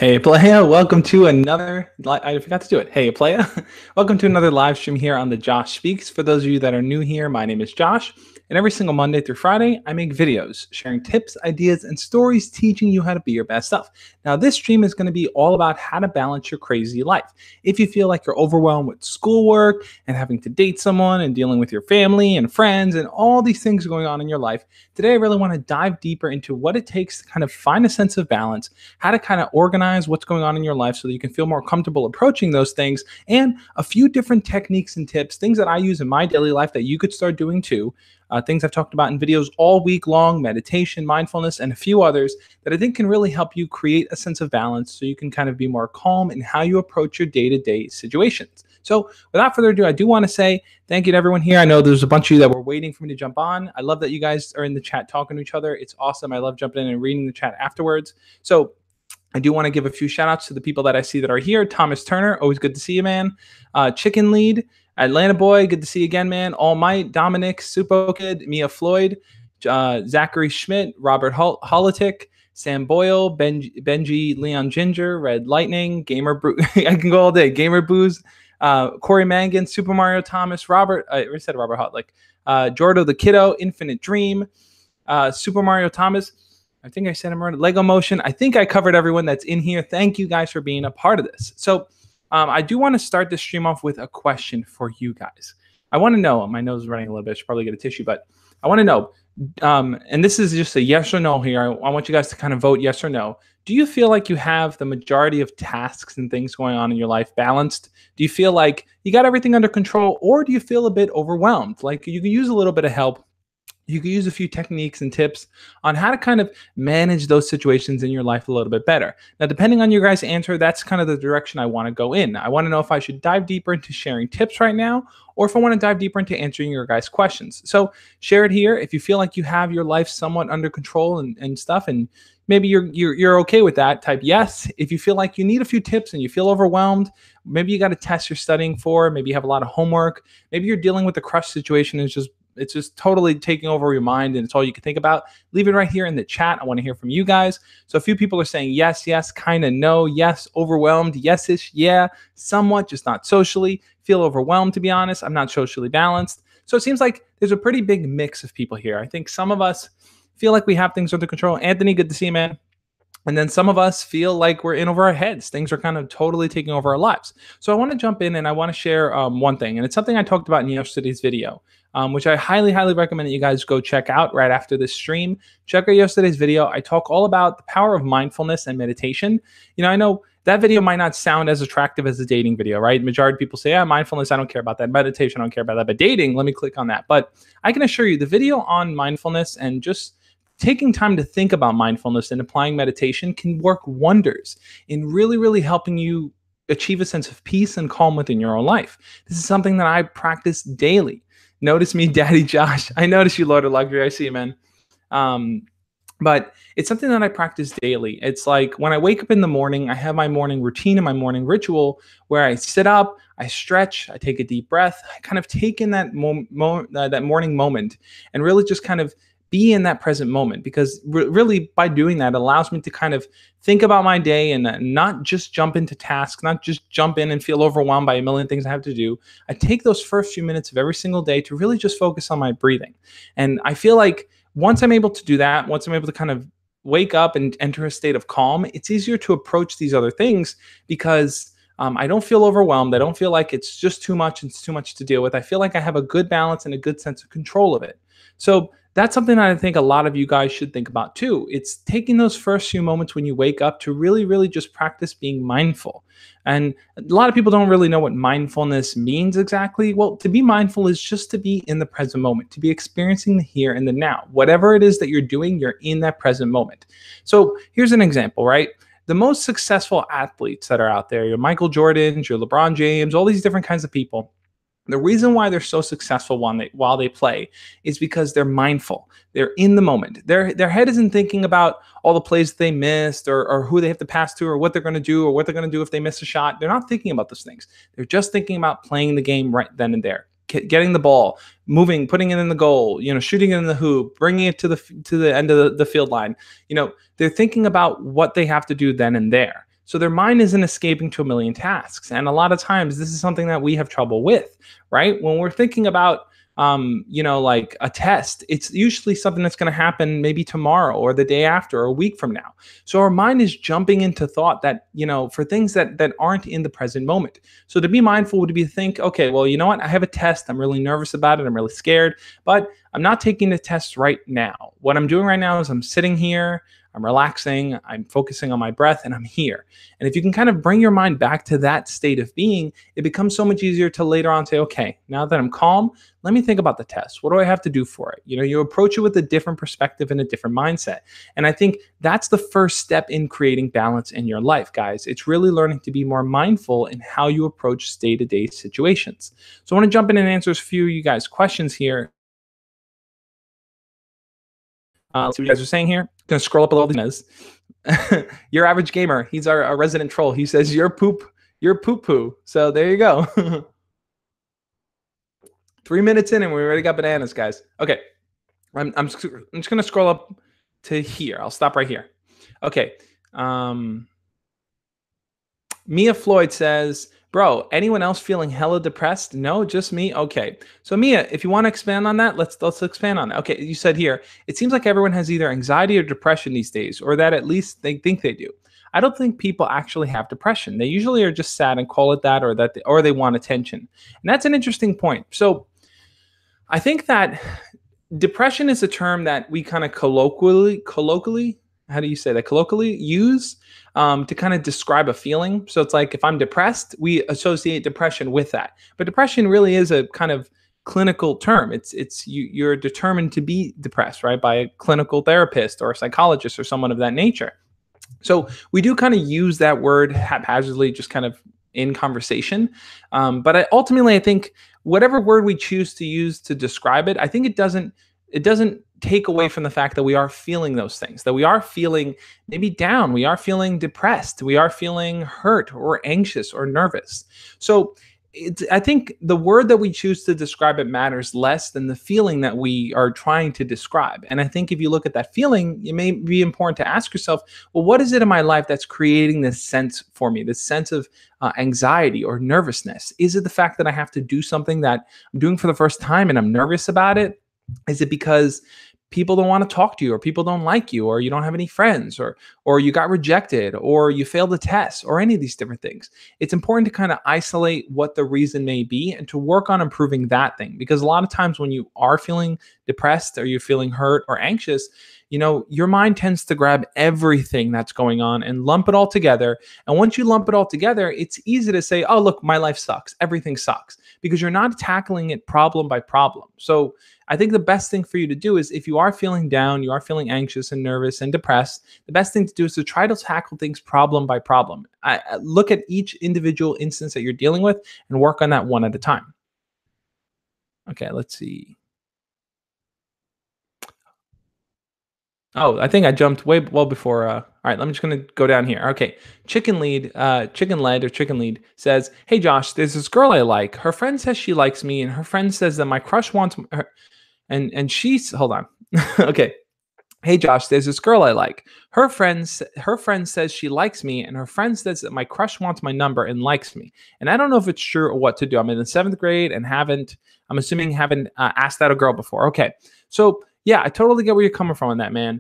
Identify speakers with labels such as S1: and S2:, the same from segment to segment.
S1: Hey playa, welcome to another, I forgot to do it. Hey playa, welcome to another live stream here on the Josh Speaks. For those of you that are new here, my name is Josh, and every single Monday through Friday, I make videos sharing tips, ideas, and stories teaching you how to be your best self. Now, this stream is going to be all about how to balance your crazy life. If you feel like you're overwhelmed with schoolwork and having to date someone and dealing with your family and friends and all these things going on in your life, today I really want to dive deeper into what it takes to kind of find a sense of balance, how to kind of organize what's going on in your life so that you can feel more comfortable approaching those things, and a few different techniques and tips, things that I use in my daily life that you could start doing too. Things I've talked about in videos all week long, meditation, mindfulness, and a few others that I think can really help you create a sense of balance so you can kind of be more calm in how you approach your day-to-day situations. So without further ado, I do want to say thank you to everyone here. I know there's a bunch of you that were waiting for me to jump on. I love that you guys are in the chat talking to each other. It's awesome. I love jumping in and reading the chat afterwards. So I do want to give a few shout outs to the people that I see that are here. Thomas Turner, always good to see you, man. Chicken Lead, Atlanta Boy, good to see you again, man. All Might, Dominic, Supo Kid, Mia Floyd, Zachary Schmidt, Robert Holitic, Sam Boyle, Benji Leon Ginger, Red Lightning, Gamer I can go all day. Gamer Booze, Corey Mangan, Super Mario Thomas, Robert, I already said Robert Hotlick, Jordo the Kiddo, Infinite Dream, Super Mario Thomas. I think I said him right. Lego Motion. I think I covered everyone that's in here. Thank you guys for being a part of this. So I do want to start this stream off with a question for you guys. I want to know, my nose is running a little bit. I should probably get a tissue, but I want to know, and this is just a yes or no here. I want you guys to kind of vote yes or no. Do you feel like you have the majority of tasks and things going on in your life balanced? Do you feel like you got everything under control, or do you feel a bit overwhelmed? Like you can use a little bit of help. You can use a few techniques and tips on how to kind of manage those situations in your life a little bit better. Now, depending on your guys' answer, that's kind of the direction I want to go in. I want to know if I should dive deeper into sharing tips right now, or if I want to dive deeper into answering your guys' questions. So share it here. If you feel like you have your life somewhat under control and stuff, and maybe you're okay with that, type yes. If you feel like you need a few tips and you feel overwhelmed, maybe you got a test you're studying for, maybe you have a lot of homework, maybe you're dealing with a crush situation and it's just totally taking over your mind and it's all you can think about, leave it right here in the chat. I want to hear from you guys. So a few people are saying yes, kind of no, yes, overwhelmed, yes-ish, yeah, somewhat, just not socially. Feel overwhelmed, to be honest. I'm not socially balanced. So it seems like there's a pretty big mix of people here. I think some of us feel like we have things under control. Anthony, good to see you, man. And then some of us feel like we're in over our heads. Things are kind of totally taking over our lives. So I want to jump in and I want to share one thing. And it's something I talked about in yesterday's video, which I highly, highly recommend that you guys go check out right after this stream. Check out yesterday's video. I talk all about the power of mindfulness and meditation. You know, I know that video might not sound as attractive as a dating video, right? Majority of people say, yeah, mindfulness, I don't care about that. Meditation, I don't care about that. But dating, let me click on that. But I can assure you the video on mindfulness and just taking time to think about mindfulness and applying meditation can work wonders in really, really helping you achieve a sense of peace and calm within your own life. This is something that I practice daily. Notice me, Daddy Josh. I notice you, Lord of Luxury. I see you, man. But it's something that I practice daily. It's like when I wake up in the morning, I have my morning routine and my morning ritual where I sit up, I stretch, I take a deep breath, I kind of take in that that morning moment and really just kind of be in that present moment, because really by doing that, it allows me to kind of think about my day and not just jump into tasks, not just jump in and feel overwhelmed by a million things I have to do. I take those first few minutes of every single day to really just focus on my breathing. And I feel like once I'm able to do that, once I'm able to kind of wake up and enter a state of calm, it's easier to approach these other things because I don't feel overwhelmed. I don't feel like it's just too much. It's too much to deal with. I feel like I have a good balance and a good sense of control of it. So that's something that I think a lot of you guys should think about too. It's taking those first few moments when you wake up to really, really just practice being mindful. And a lot of people don't really know what mindfulness means exactly. Well, to be mindful is just to be in the present moment, to be experiencing the here and the now. Whatever it is that you're doing, you're in that present moment. So here's an example, right? The most successful athletes that are out there, your Michael Jordans, your LeBron James, all these different kinds of people, the reason why they're so successful while they play is because they're mindful. They're in the moment. Their head isn't thinking about all the plays they missed or who they have to pass to or what they're going to do or what they're going to do if they miss a shot. They're not thinking about those things. They're just thinking about playing the game right then and there, getting the ball, moving, putting it in the goal, shooting it in the hoop, bringing it to the end of the field line. They're thinking about what they have to do then and there. So their mind isn't escaping to a million tasks. And a lot of times this is something that we have trouble with, right? When we're thinking about like a test, it's usually something that's going to happen maybe tomorrow or the day after or a week from now. So our mind is jumping into thought that, for things that aren't in the present moment. So to be mindful would be to think, okay, well, you know what? I have a test. I'm really nervous about it. I'm really scared, but I'm not taking the test right now. What I'm doing right now is I'm sitting here, I'm relaxing, I'm focusing on my breath, and I'm here. And if you can kind of bring your mind back to that state of being, it becomes so much easier to later on say, okay, now that I'm calm, let me think about the test. What do I have to do for it? You approach it with a different perspective and a different mindset. And I think that's the first step in creating balance in your life, guys. It's really learning to be more mindful in how you approach day-to-day situations. So I want to jump in and answer a few of you guys' questions here. Let's see what you guys are saying here. Gonna scroll up a little bit. Your average gamer, he's our resident troll. He says, you're poop poo. So there you go. 3 minutes in and we already got bananas, guys. Okay. I'm just gonna scroll up to here. I'll stop right here. Okay. Mia Floyd says, bro, anyone else feeling hella depressed? No, just me? Okay. So Mia, if you want to expand on that, let's expand on that. Okay, you said here, it seems like everyone has either anxiety or depression these days, or that at least they think they do. I don't think people actually have depression. They usually are just sad and call it that, or they want attention. And that's an interesting point. So I think that depression is a term that we kind of colloquially, how do you say that? Colloquially use to kind of describe a feeling. So it's like if I'm depressed, we associate depression with that. But depression really is a kind of clinical term. You're determined to be depressed, right, by a clinical therapist or a psychologist or someone of that nature. So we do kind of use that word haphazardly, just kind of in conversation. But ultimately, I think whatever word we choose to use to describe it, I think it doesn't take away from the fact that we are feeling those things, that we are feeling maybe down, we are feeling depressed, we are feeling hurt or anxious or nervous. So I think the word that we choose to describe it matters less than the feeling that we are trying to describe. And I think if you look at that feeling, it may be important to ask yourself, well, what is it in my life that's creating this sense for me, this sense of anxiety or nervousness? Is it the fact that I have to do something that I'm doing for the first time and I'm nervous about it? Is it because people don't want to talk to you, or people don't like you, or you don't have any friends, or you got rejected, or you failed a test, or any of these different things? It's important to kind of isolate what the reason may be and to work on improving that thing. Because a lot of times when you are feeling depressed or you're feeling hurt or anxious, your mind tends to grab everything that's going on and lump it all together. And once you lump it all together, it's easy to say, oh, look, my life sucks. Everything sucks, because you're not tackling it problem by problem. So I think the best thing for you to do is, if you are feeling down, you are feeling anxious and nervous and depressed, the best thing to do is to try to tackle things problem by problem. Look at each individual instance that you're dealing with and work on that one at a time. Okay, let's see. Oh, I think I jumped way well before. All right, I'm just gonna go down here. Okay, Chicken Lead says, "Hey Josh, there's this girl I like. Her friend says she likes me, and her friend says that my crush wants her, and she's hold on. Okay, hey Josh, there's this girl I like. Her friend says she likes me, and her friend says that my crush wants my number and likes me. And I don't know if it's true or what to do. I'm in the 7th grade and haven't asked that a girl before. Okay, so." Yeah, I totally get where you're coming from on that, man.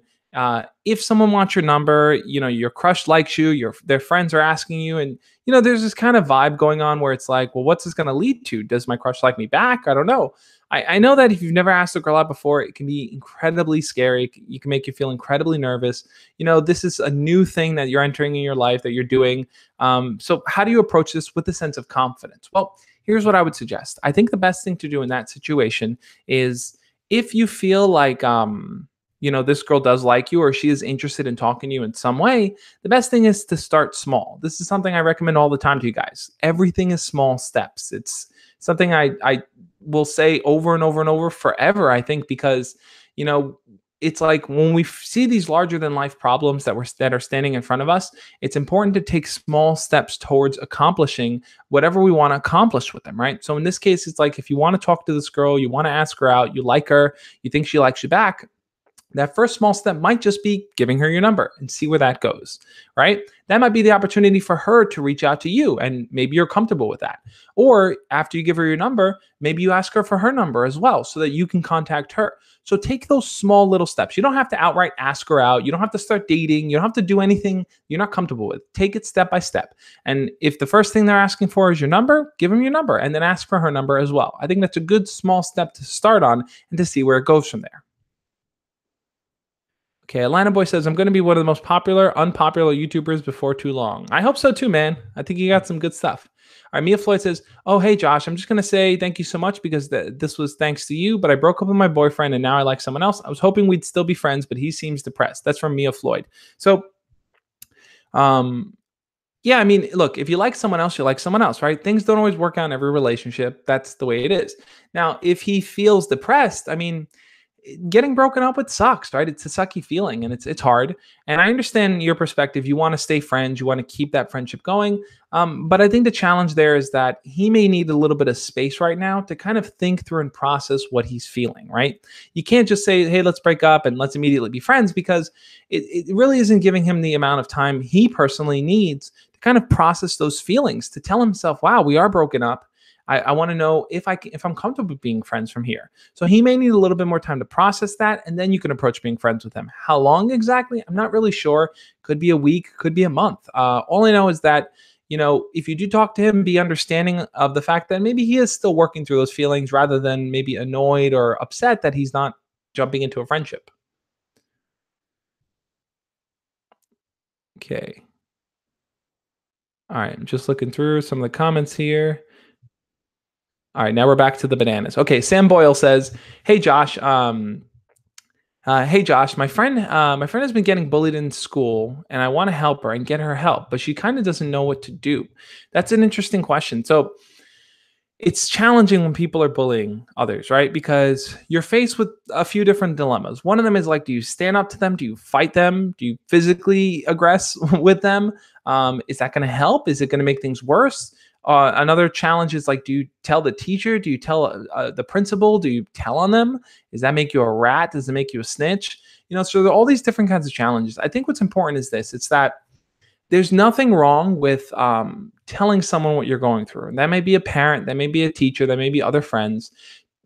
S1: If someone wants your number, your crush likes you, their friends are asking you, and there's this kind of vibe going on where it's like, well, what's this going to lead to? Does my crush like me back? I don't know. I know that if you've never asked a girl out before, it can be incredibly scary. It can make you feel incredibly nervous. This is a new thing that you're entering in your life, that you're doing. So how do you approach this with a sense of confidence? Well, here's what I would suggest. I think the best thing to do in that situation is, if you feel like, this girl does like you, or she is interested in talking to you in some way, the best thing is to start small. This is something I recommend all the time to you guys. Everything is small steps. It's something I will say over and over and over forever, I think, because, it's like when we see these larger than life problems that are standing in front of us, it's important to take small steps towards accomplishing whatever we want to accomplish with them, right? So in this case, it's like, if you want to talk to this girl, you want to ask her out, you like her, you think she likes you back, That first small step might just be giving her your number and see where that goes, right? That might be the opportunity for her to reach out to you, and maybe you're comfortable with that. Or after you give her your number, maybe you ask her for her number as well so that you can contact her. So take those small little steps. You don't have to outright ask her out. You don't have to start dating. You don't have to do anything you're not comfortable with. Take it step by step. And if the first thing they're asking for is your number, give them your number and then ask for her number as well. I think that's a good small step to start on and to see where it goes from there. Okay, Atlanta Boy says, I'm going to be one of the most unpopular YouTubers before too long. I hope so too, man. I think you got some good stuff. All right, Mia Floyd says, oh, hey, Josh, I'm just going to say thank you so much because this was thanks to you, but I broke up with my boyfriend and now I like someone else. I was hoping we'd still be friends, but he seems depressed. That's from Mia Floyd. So, yeah, I mean, look, if you like someone else, you like someone else, right? Things don't always work out in every relationship. That's the way it is. Now, if he feels depressed, I mean, getting broken up with sucks, right? It's a sucky feeling and it's hard. And I understand your perspective. You want to stay friends. You want to keep that friendship going. But I think the challenge there is that he may need a little bit of space right now to kind of think through and process what he's feeling, right? You can't just say, hey, let's break up and let's immediately be friends, because it really isn't giving him the amount of time he personally needs to kind of process those feelings, to tell himself, wow, we are broken up. I want to know if I'm comfortable being friends from here. So he may need a little bit more time to process that, and then you can approach being friends with him. How long exactly? I'm not really sure. Could be a week, could be a month. All I know is that, if you do talk to him, be understanding of the fact that maybe he is still working through those feelings rather than maybe annoyed or upset that he's not jumping into a friendship. Okay. All right. I'm just looking through some of the comments here. All right, now we're back to the bananas. Okay, Sam Boyle says, "Hey Josh, my friend has been getting bullied in school, and I want to help her and get her help, but she kind of doesn't know what to do." That's an interesting question. So it's challenging when people are bullying others, right? Because you're faced with a few different dilemmas. One of them is like, do you stand up to them? Do you fight them? Do you physically aggress with them? Is that going to help? Is it going to make things worse? Another challenge is like, do you tell the teacher? Do you tell the principal? Do you tell on them? Does that make you a rat? Does it make you a snitch? So there are all these different kinds of challenges. I think what's important is this. It's that there's nothing wrong with telling someone what you're going through. And that may be a parent, that may be a teacher, that may be other friends.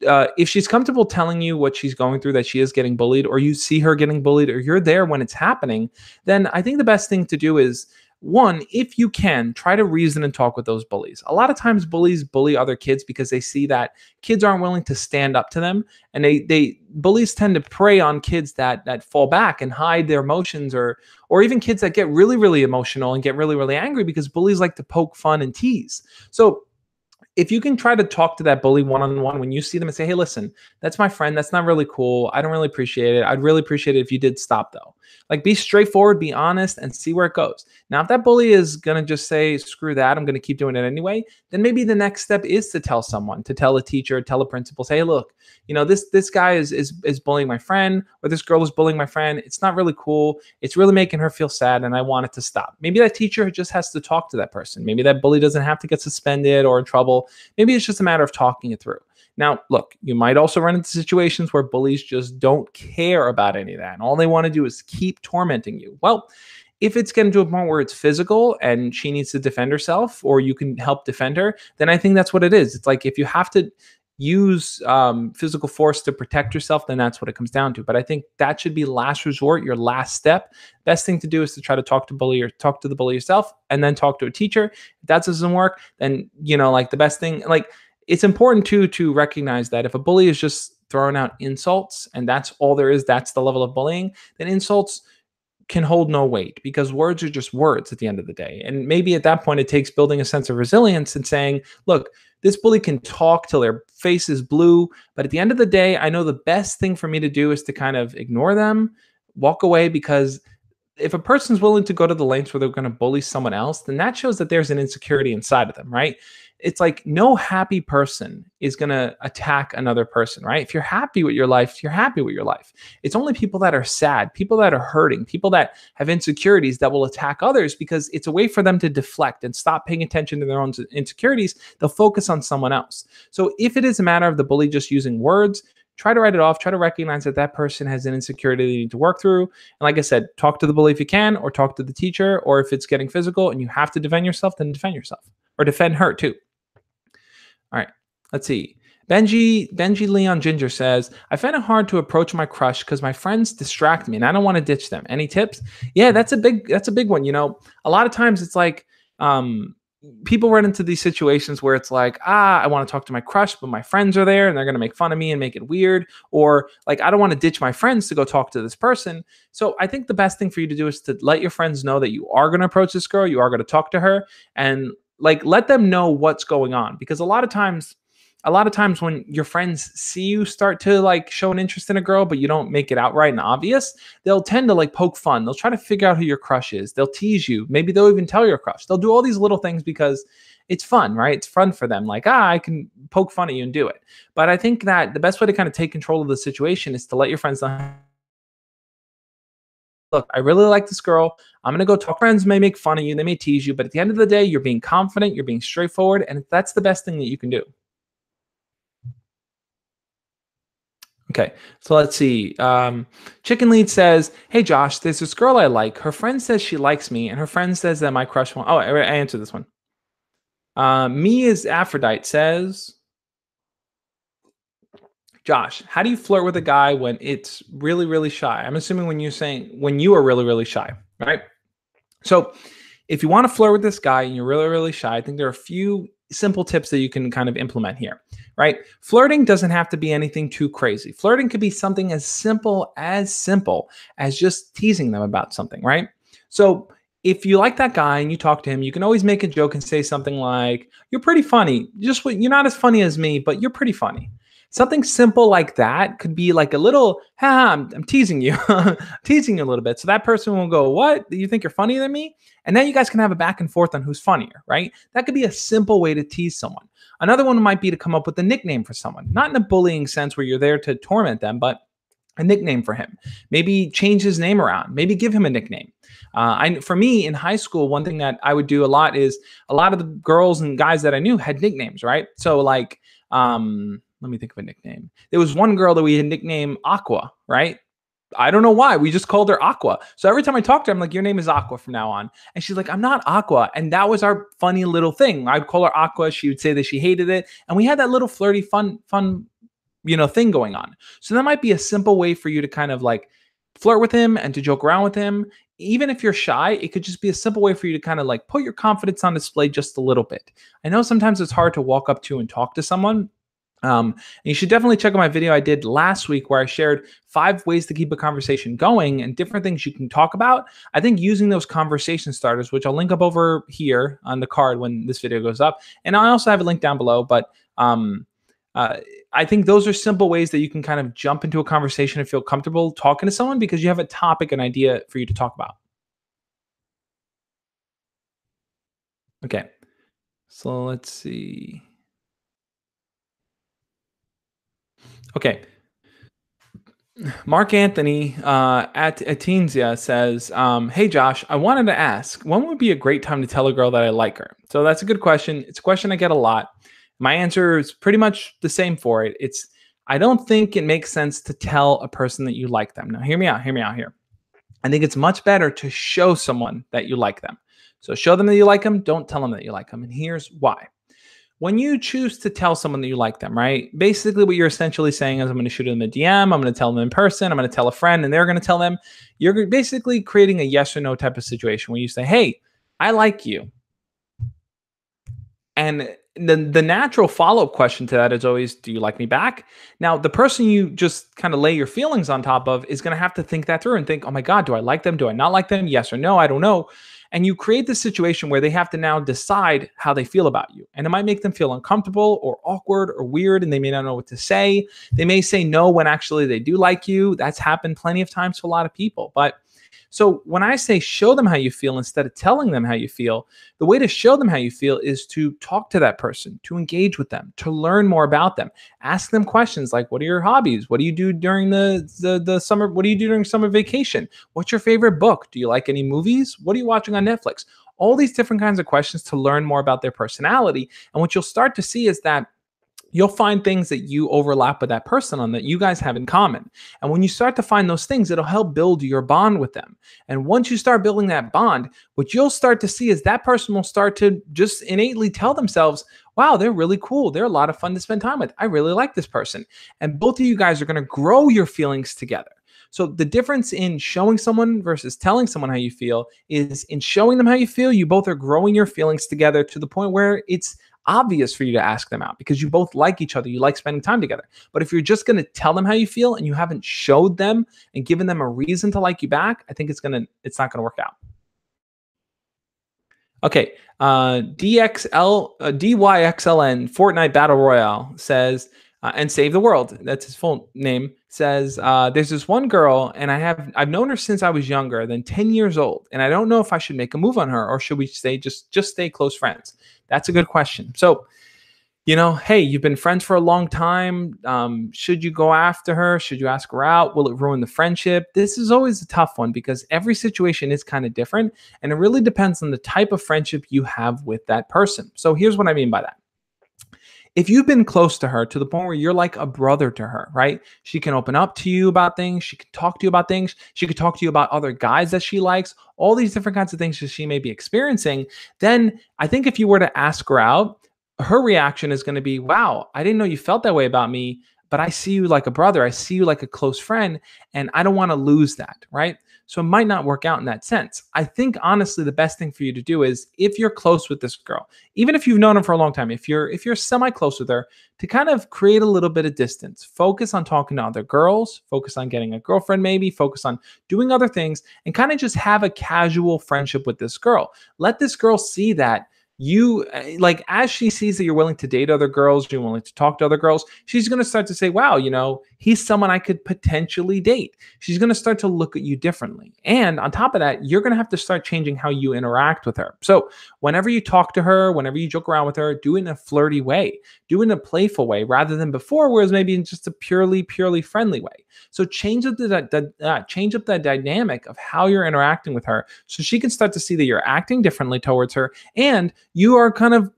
S1: If she's comfortable telling you what she's going through, that she is getting bullied, or you see her getting bullied, or you're there when it's happening, then I think the best thing to do is, one, if you can, try to reason and talk with those bullies. A lot of times bullies bully other kids because they see that kids aren't willing to stand up to them. And bullies tend to prey on kids that fall back and hide their emotions, or even kids that get really, really emotional and get really, really angry because bullies like to poke fun and tease. So if you can try to talk to that bully one-on-one when you see them and say, hey, listen, that's my friend. That's not really cool. I don't really appreciate it. I'd really appreciate it if you did stop though. Like, be straightforward, be honest, and see where it goes. Now, if that bully is going to just say, screw that, I'm going to keep doing it anyway, then maybe the next step is to tell someone, to tell a teacher, tell a principal, say, hey, look, this guy is bullying my friend, or this girl is bullying my friend. It's not really cool. It's really making her feel sad, and I want it to stop. Maybe that teacher just has to talk to that person. Maybe that bully doesn't have to get suspended or in trouble. Maybe it's just a matter of talking it through. Now, look, you might also run into situations where bullies just don't care about any of that, and all they want to do is keep tormenting you. Well, if it's getting to a point where it's physical and she needs to defend herself, or you can help defend her, then I think that's what it is. It's like, if you have to use physical force to protect yourself, then that's what it comes down to. But I think that should be last resort, your last step. Best thing to do is to try to talk to the bully yourself, and then talk to a teacher. If that doesn't work, then the best thing, it's important to recognize that if a bully is just throwing out insults and that's all there is, that's the level of bullying, then insults can hold no weight, because words are just words at the end of the day. And maybe at that point it takes building a sense of resilience and saying, look, this bully can talk till their face is blue, but at the end of the day, I know the best thing for me to do is to kind of ignore them, walk away, because if a person's willing to go to the lengths where they're going to bully someone else, then that shows that there's an insecurity inside of them, right? It's like, no happy person is going to attack another person, right? If you're happy with your life, you're happy with your life. It's only people that are sad, people that are hurting, people that have insecurities that will attack others, because it's a way for them to deflect and stop paying attention to their own insecurities. They'll focus on someone else. So if it is a matter of the bully just using words, try to write it off. Try to recognize that that person has an insecurity they need to work through. And like I said, talk to the bully if you can, or talk to the teacher, or if it's getting physical and you have to defend yourself, then defend yourself, or defend her too. All right, let's see. Benji Leon Ginger says, I find it hard to approach my crush because my friends distract me and I don't want to ditch them. Any tips? Yeah, that's a big one. You know, a lot of times it's like people run into these situations where it's like, I want to talk to my crush, but my friends are there and they're going to make fun of me and make it weird. Or like, I don't want to ditch my friends to go talk to this person. So I think the best thing for you to do is to let your friends know that you are going to approach this girl, you are going to talk to her, and like let them know what's going on. Because a lot of times when your friends see you start to like show an interest in a girl, but you don't make it outright and obvious, they'll tend to like poke fun. They'll try to figure out who your crush is. They'll tease you. Maybe they'll even tell your crush. They'll do all these little things because it's fun, right? It's fun for them. Like, I can poke fun at you and do it. But I think that the best way to kind of take control of the situation is to let your friends know, look, I really like this girl. I'm going to go talk. Friends may make fun of you. They may tease you. But at the end of the day, you're being confident. You're being straightforward. And that's the best thing that you can do. Okay, so let's see. Chicken Lead says, hey, Josh, there's this girl I like. Her friend says she likes me, and her friend says that my crush won't. Oh, I answered this one. Me is Aphrodite says, Josh, how do you flirt with a guy when it's really, really shy? I'm assuming when you are really, really shy, right? So if you want to flirt with this guy and you're really, really shy, I think there are a few simple tips that you can kind of implement here, right? Flirting doesn't have to be anything too crazy. Flirting could be something as simple as just teasing them about something, right? So if you like that guy and you talk to him, you can always make a joke and say something like, you're pretty funny. You're not as funny as me, but you're pretty funny. Something simple like that could be like a little, I'm teasing you, teasing you a little bit. So that person will go, what? Do you think you're funnier than me? And then you guys can have a back and forth on who's funnier, right? That could be a simple way to tease someone. Another one might be to come up with a nickname for someone, not in a bullying sense where you're there to torment them, but a nickname for him. Maybe change his name around. Maybe give him a nickname. For me in high school, one thing that I would do a lot is a lot of the girls and guys that I knew had nicknames, right? So like, let me think of a nickname. There was one girl that we had nicknamed Aqua, right? I don't know why. We just called her Aqua. So every time I talked to her, I'm like, your name is Aqua from now on. And she's like, I'm not Aqua. And that was our funny little thing. I'd call her Aqua. She would say that she hated it. And we had that little flirty, fun, thing going on. So that might be a simple way for you to kind of like flirt with him and to joke around with him. Even if you're shy, it could just be a simple way for you to kind of like put your confidence on display just a little bit. I know sometimes it's hard to walk up to and talk to someone. And you should definitely check out my video I did last week where I shared 5 ways to keep a conversation going and different things you can talk about. I think using those conversation starters, which I'll link up over here on the card when this video goes up. And I also have a link down below, but I think those are simple ways that you can kind of jump into a conversation and feel comfortable talking to someone because you have a topic, an idea for you to talk about. Okay, so let's see. Okay. Mark Anthony at Atensia says, hey, Josh, I wanted to ask, when would be a great time to tell a girl that I like her? So that's a good question. It's a question I get a lot. My answer is pretty much the same for it. I don't think it makes sense to tell a person that you like them. Now, hear me out here. I think it's much better to show someone that you like them. So show them that you like them. Don't tell them that you like them. And here's why. When you choose to tell someone that you like them, right? Basically what you're essentially saying is I'm going to shoot them a DM. I'm going to tell them in person. I'm going to tell a friend and they're going to tell them. You're basically creating a yes or no type of situation where you say, hey, I like you. And the natural follow-up question to that is always, do you like me back? Now, the person you just kind of lay your feelings on top of is going to have to think that through and think, oh my God, do I like them? Do I not like them? Yes or no? I don't know. And you create this situation where they have to now decide how they feel about you. And it might make them feel uncomfortable or awkward or weird, and they may not know what to say. They may say no when actually they do like you. That's happened plenty of times to a lot of people. But so when I say show them how you feel instead of telling them how you feel, the way to show them how you feel is to talk to that person, to engage with them, to learn more about them. Ask them questions like, what are your hobbies? What do you do during the summer? What do you do during summer vacation? What's your favorite book? Do you like any movies? What are you watching on Netflix? All these different kinds of questions to learn more about their personality. And what you'll start to see is that you'll find things that you overlap with that person on that you guys have in common. And when you start to find those things, it'll help build your bond with them. And once you start building that bond, what you'll start to see is that person will start to just innately tell themselves, wow, they're really cool. They're a lot of fun to spend time with. I really like this person. And both of you guys are going to grow your feelings together. So the difference in showing someone versus telling someone how you feel is in showing them how you feel, you both are growing your feelings together to the point where it's obvious for you to ask them out because you both like each other. You like spending time together. But if you're just going to tell them how you feel and you haven't showed them and given them a reason to like you back, I think it's not going to work out. Okay. DYXLN Fortnite Battle Royale says, and Save the World, that's his full name, says, there's this one girl and I've known her since I was younger than 10 years old. And I don't know if I should make a move on her or should we just stay close friends? That's a good question. So, hey, you've been friends for a long time. Should you go after her? Should you ask her out? Will it ruin the friendship? This is always a tough one because every situation is kind of different. And it really depends on the type of friendship you have with that person. So here's what I mean by that. If you've been close to her to the point where you're like a brother to her, right? She can open up to you about things. She can talk to you about things. She could talk to you about other guys that she likes, all these different kinds of things that she may be experiencing. Then I think if you were to ask her out, her reaction is going to be, wow, I didn't know you felt that way about me, but I see you like a brother. I see you like a close friend, and I don't want to lose that, right? So it might not work out in that sense. I think honestly, the best thing for you to do is if you're close with this girl, even if you've known her for a long time, if you're semi-close with her, to kind of create a little bit of distance, focus on talking to other girls, focus on getting a girlfriend, maybe focus on doing other things, and kind of just have a casual friendship with this girl. Let this girl see that you like, as she sees that you're willing to date other girls, you're willing to talk to other girls, she's going to start to say, wow, he's someone I could potentially date. She's going to start to look at you differently. And on top of that, you're going to have to start changing how you interact with her. So whenever you talk to her, whenever you joke around with her, do it in a flirty way, do it in a playful way rather than before, where it was maybe in just a purely friendly way. So change up the dynamic of how you're interacting with her so she can start to see that you're acting differently towards her and you're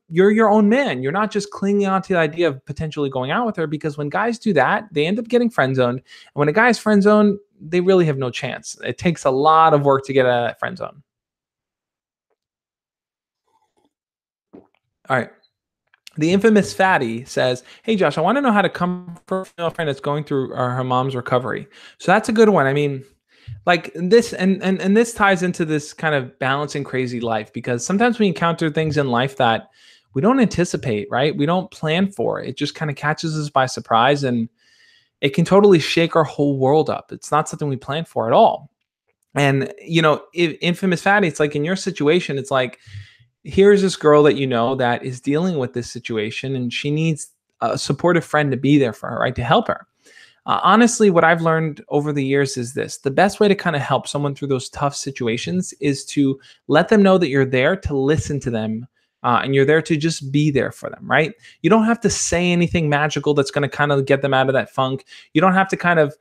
S1: your own man. You're not just clinging on to the idea of potentially going out with her, because when guys do that, they end up getting friend zoned. And when a guy's friend zoned, they really have no chance. It takes a lot of work to get out of that friend zone. All right. The infamous Fatty says, hey, Josh, I want to know how to comfort a female friend that's going through her mom's recovery. So that's a good one. I mean, like this, and this ties into this kind of balancing crazy life, because sometimes we encounter things in life that we don't anticipate, right? We don't plan for. It just kind of catches us by surprise, and it can totally shake our whole world up. It's not something we plan for at all. And, infamous Fatty, it's like in your situation, it's like, here's this girl that is dealing with this situation, and she needs a supportive friend to be there for her, right? To help her. Honestly, what I've learned over the years is this: the best way to kind of help someone through those tough situations is to let them know that you're there to listen to them. And you're there to just be there for them, right? You don't have to say anything magical that's going to kind of get them out of that funk. You don't have to kind of,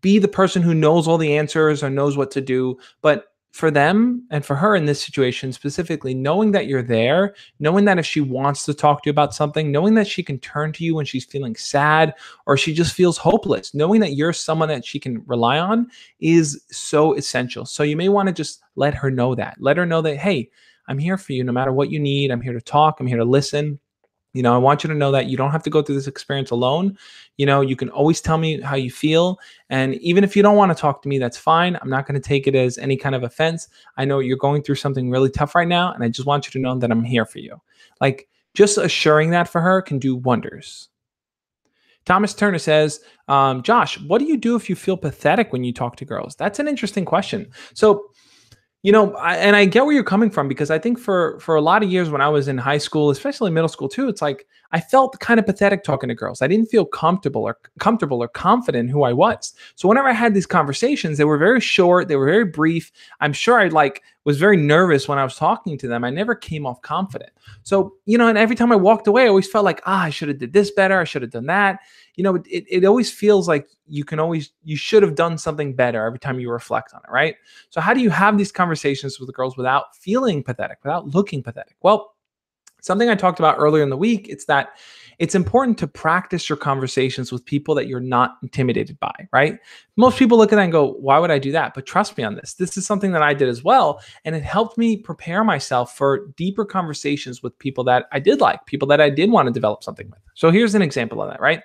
S1: be the person who knows all the answers or knows what to do. But for them and for her in this situation specifically, knowing that you're there, knowing that if she wants to talk to you about something, knowing that she can turn to you when she's feeling sad or she just feels hopeless, knowing that you're someone that she can rely on is so essential. So you may want to just let her know that. Let her know that, hey, I'm here for you no matter what you need. I'm here to talk. I'm here to listen. I want you to know that you don't have to go through this experience alone. You can always tell me how you feel. And even if you don't want to talk to me, that's fine. I'm not going to take it as any kind of offense. I know you're going through something really tough right now, and I just want you to know that I'm here for you. Like, just assuring that for her can do wonders. Thomas Turner says, Josh, what do you do if you feel pathetic when you talk to girls? That's an interesting question. So, and I get where you're coming from, because I think for a lot of years when I was in high school, especially middle school too, it's like I felt kind of pathetic talking to girls. I didn't feel comfortable or confident in who I was. So whenever I had these conversations, they were very short, they were very brief. I'm sure I was very nervous when I was talking to them. I never came off confident. So, and every time I walked away, I always felt like, I should have did this better. I should have done that. It always feels like you should have done something better every time you reflect on it, right? So how do you have these conversations with the girls without feeling pathetic, without looking pathetic? Well, Something I talked about earlier in the week, it's that it's important to practice your conversations with people that you're not intimidated by, right? Most people look at that and go, why would I do that? But trust me on this. This is something that I did as well. And it helped me prepare myself for deeper conversations with people that I did like, people that I did want to develop something with. So here's an example of that, right?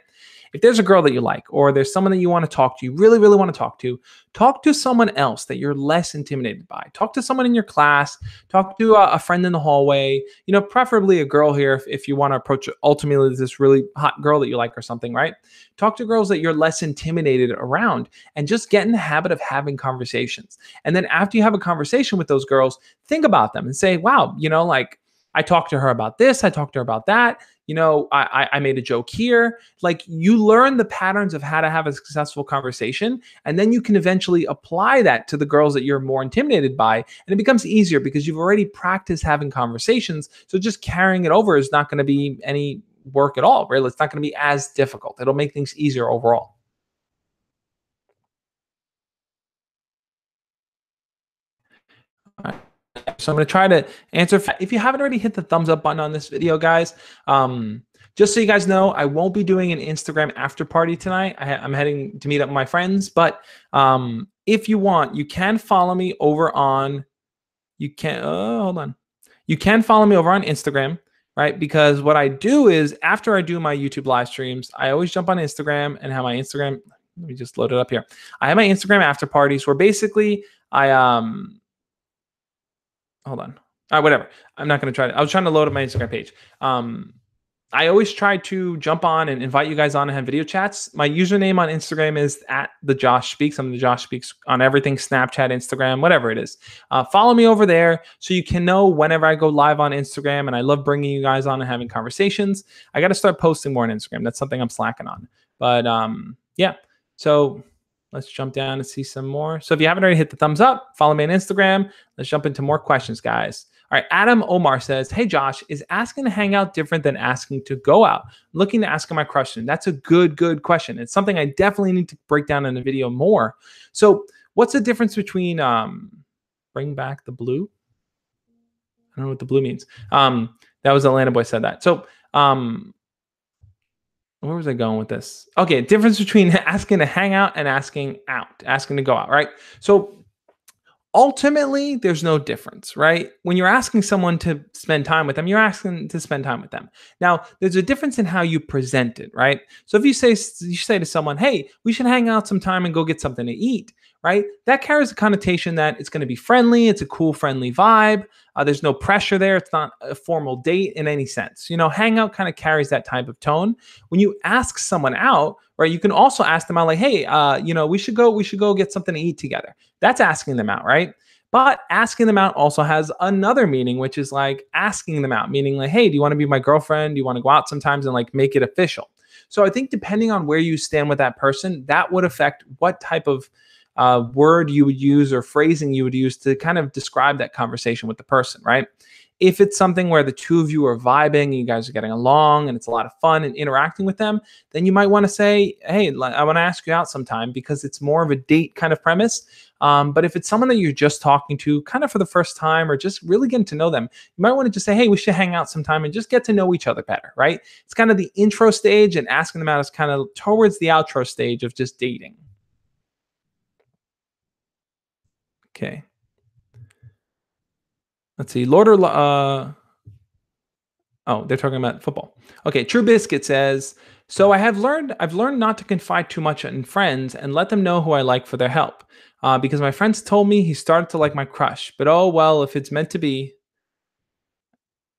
S1: If there's a girl that you like, or there's someone that you want to talk to, you really, really want to talk to someone else that you're less intimidated by. Talk to someone in your class, talk to a friend in the hallway, preferably a girl here if you want to approach ultimately this really hot girl that you like or something, right? Talk to girls that you're less intimidated around and just get in the habit of having conversations. And then after you have a conversation with those girls, think about them and say, wow, like I talked to her about this, I talked to her about that. I made a joke here. Like, you learn the patterns of how to have a successful conversation, and then you can eventually apply that to the girls that you're more intimidated by. And it becomes easier because you've already practiced having conversations. So just carrying it over is not going to be any work at all, right? It's not going to be as difficult. It'll make things easier overall. All right. So I'm going to try to answer. If you haven't already hit the thumbs up button on this video, guys, just so you guys know, I won't be doing an Instagram after party tonight. I'm heading to meet up with my friends, but if you want, you can follow me over on, you can follow me over on Instagram, right? Because what I do is after I do my YouTube live streams, I always jump on Instagram and have my Instagram. Let me just load it up here. I have my Instagram after parties where basically I, hold on. All right, whatever. I'm not going to try to. I was trying to load up my Instagram page. I always try to jump on and invite you guys on and have video chats. My username on Instagram is @thejoshspeaks. I'm the Josh Speaks on everything, Snapchat, Instagram, whatever it is. Follow me over there so you can know whenever I go live on Instagram. And I love bringing you guys on and having conversations. I got to start posting more on Instagram. That's something I'm slacking on. But yeah, so let's jump down and see some more. So if you haven't already hit the thumbs up, follow me on Instagram. Let's jump into more questions, guys. All right, Adam Omar says, hey, Josh, is asking to hang out different than asking to go out? I'm looking to ask my question. That's a good question. It's something I definitely need to break down in the video more. So what's the difference between bring back the blue? I don't know what the blue means. That was Atlanta Boy said that. So where was I going with this? Okay, difference between asking to hang out and asking to go out, right? So ultimately, there's no difference, right? When you're asking someone to spend time with them, you're asking to spend time with them. Now, there's a difference in how you present it, right? So if you say to someone, hey, we should hang out sometime and go get something to eat, right? That carries a connotation that it's going to be friendly. It's a cool, friendly vibe. There's no pressure there. It's not a formal date in any sense. Hangout kind of carries that type of tone. When you ask someone out, right, you can also ask them out like, hey, we should go get something to eat together. That's asking them out, right? But asking them out also has another meaning, which is like asking them out, meaning like, hey, do you want to be my girlfriend? Do you want to go out sometimes and like make it official? So I think depending on where you stand with that person, that would affect what type of word you would use or phrasing you would use to kind of describe that conversation with the person, right? If it's something where the two of you are vibing, and you guys are getting along, and it's a lot of fun and interacting with them, then you might want to say, hey, I want to ask you out sometime, because it's more of a date kind of premise. But if it's someone that you're just talking to kind of for the first time or just really getting to know them, you might want to just say, hey, we should hang out sometime and just get to know each other better, right? It's kind of the intro stage, and asking them out is kind of towards the outro stage of just dating. Okay. Let's see. Oh, they're talking about football. Okay. True Biscuit says, so I've learned not to confide too much in friends and let them know who I like for their help. Because my friends told me he started to like my crush. But oh, well, if it's meant to be.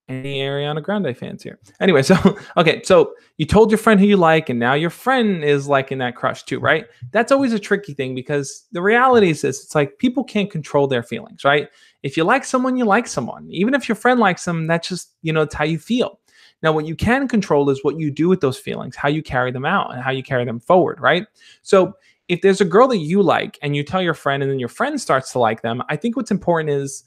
S1: Any Ariana Grande fans here? Anyway, so okay, so you told your friend who you like, and now your friend is liking that crush too, right? That's always a tricky thing, because the reality is this: it's like people can't control their feelings, right? If you like someone, you like someone. Even if your friend likes them, that's just it's how you feel. Now, what you can control is what you do with those feelings, how you carry them out, and how you carry them forward, right? So if there's a girl that you like, and you tell your friend, and then your friend starts to like them, I think what's important is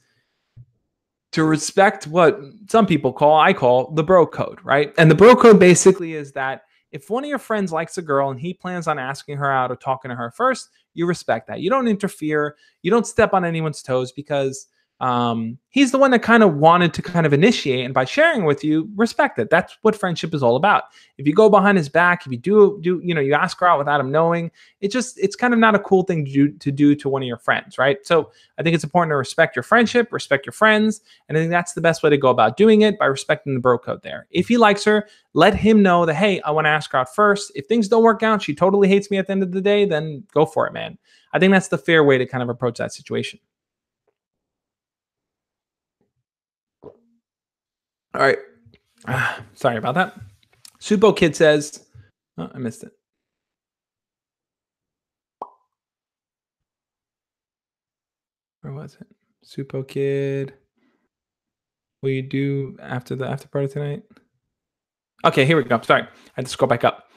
S1: to respect what some people I call the bro code, right? And the bro code basically is that if one of your friends likes a girl and he plans on asking her out or talking to her first, you respect that. You don't interfere. You don't step on anyone's toes, because He's the one that kind of wanted to kind of initiate, and by sharing with you, respect it. That's what friendship is all about. If you go behind his back, if you do you ask her out without him knowing, it's kind of not a cool thing to do to one of your friends, right? So I think it's important to respect your friendship, respect your friends, and I think that's the best way to go about doing it, by respecting the bro code there. If he likes her, let him know that, hey, I want to ask her out first. If things don't work out, she totally hates me at the end of the day, then go for it, man. I think that's the fair way to kind of approach that situation. All right. Sorry about that. Supo Kid says, oh, I missed it. Where was it? Supo Kid. Will you do after the after party tonight? Okay, here we go. Sorry. I had to scroll back up.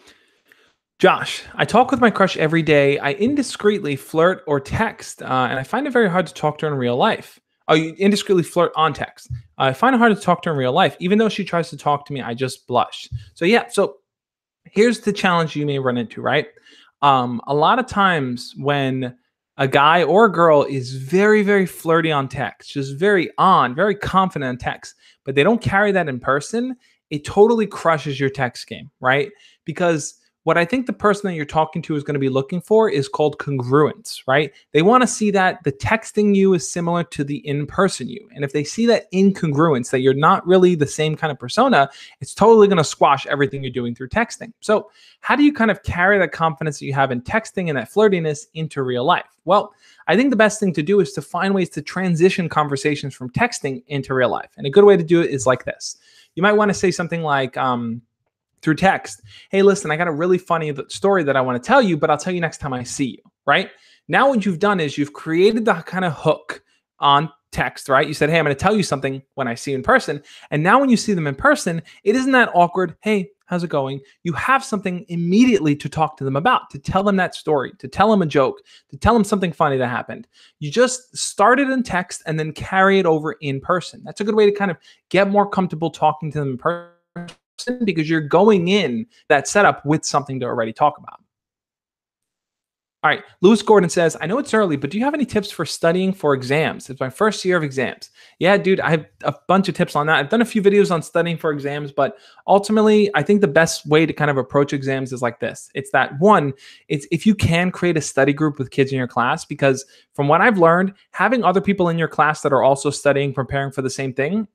S1: Josh, I talk with my crush every day. I indiscreetly flirt or text, and I find it very hard to talk to her in real life. Oh, you indiscreetly flirt on text. I find it hard to talk to her in real life. Even though she tries to talk to me, I just blush. So yeah, so here's the challenge you may run into, right? A lot of times when a guy or a girl is very, very flirty on text, just very confident on text, but they don't carry that in person, it totally crushes your text game, right? Because what I think the person that you're talking to is going to be looking for is called congruence, right? They want to see that the texting you is similar to the in-person you. And if they see that incongruence, that you're not really the same kind of persona, it's totally going to squash everything you're doing through texting. So how do you kind of carry that confidence that you have in texting and that flirtiness into real life? Well, I think the best thing to do is to find ways to transition conversations from texting into real life. And a good way to do it is like this. You might want to say something like, through text, hey, listen, I got a really funny story that I want to tell you, but I'll tell you next time I see you, right? Now what you've done is you've created the kind of hook on text, right? You said, hey, I'm going to tell you something when I see you in person. And now when you see them in person, it isn't that awkward. Hey, how's it going? You have something immediately to talk to them about, to tell them that story, to tell them a joke, to tell them something funny that happened. You just start it in text and then carry it over in person. That's a good way to kind of get more comfortable talking to them in person, because you're going in that setup with something to already talk about. All right, Lewis Gordon says, I know it's early, but do you have any tips for studying for exams? It's my first year of exams. Yeah, dude, I have a bunch of tips on that. I've done a few videos on studying for exams, but ultimately, I think the best way to kind of approach exams is like this. It's that one, it's if you can create a study group with kids in your class, because from what I've learned, having other people in your class that are also studying, preparing for the same thing,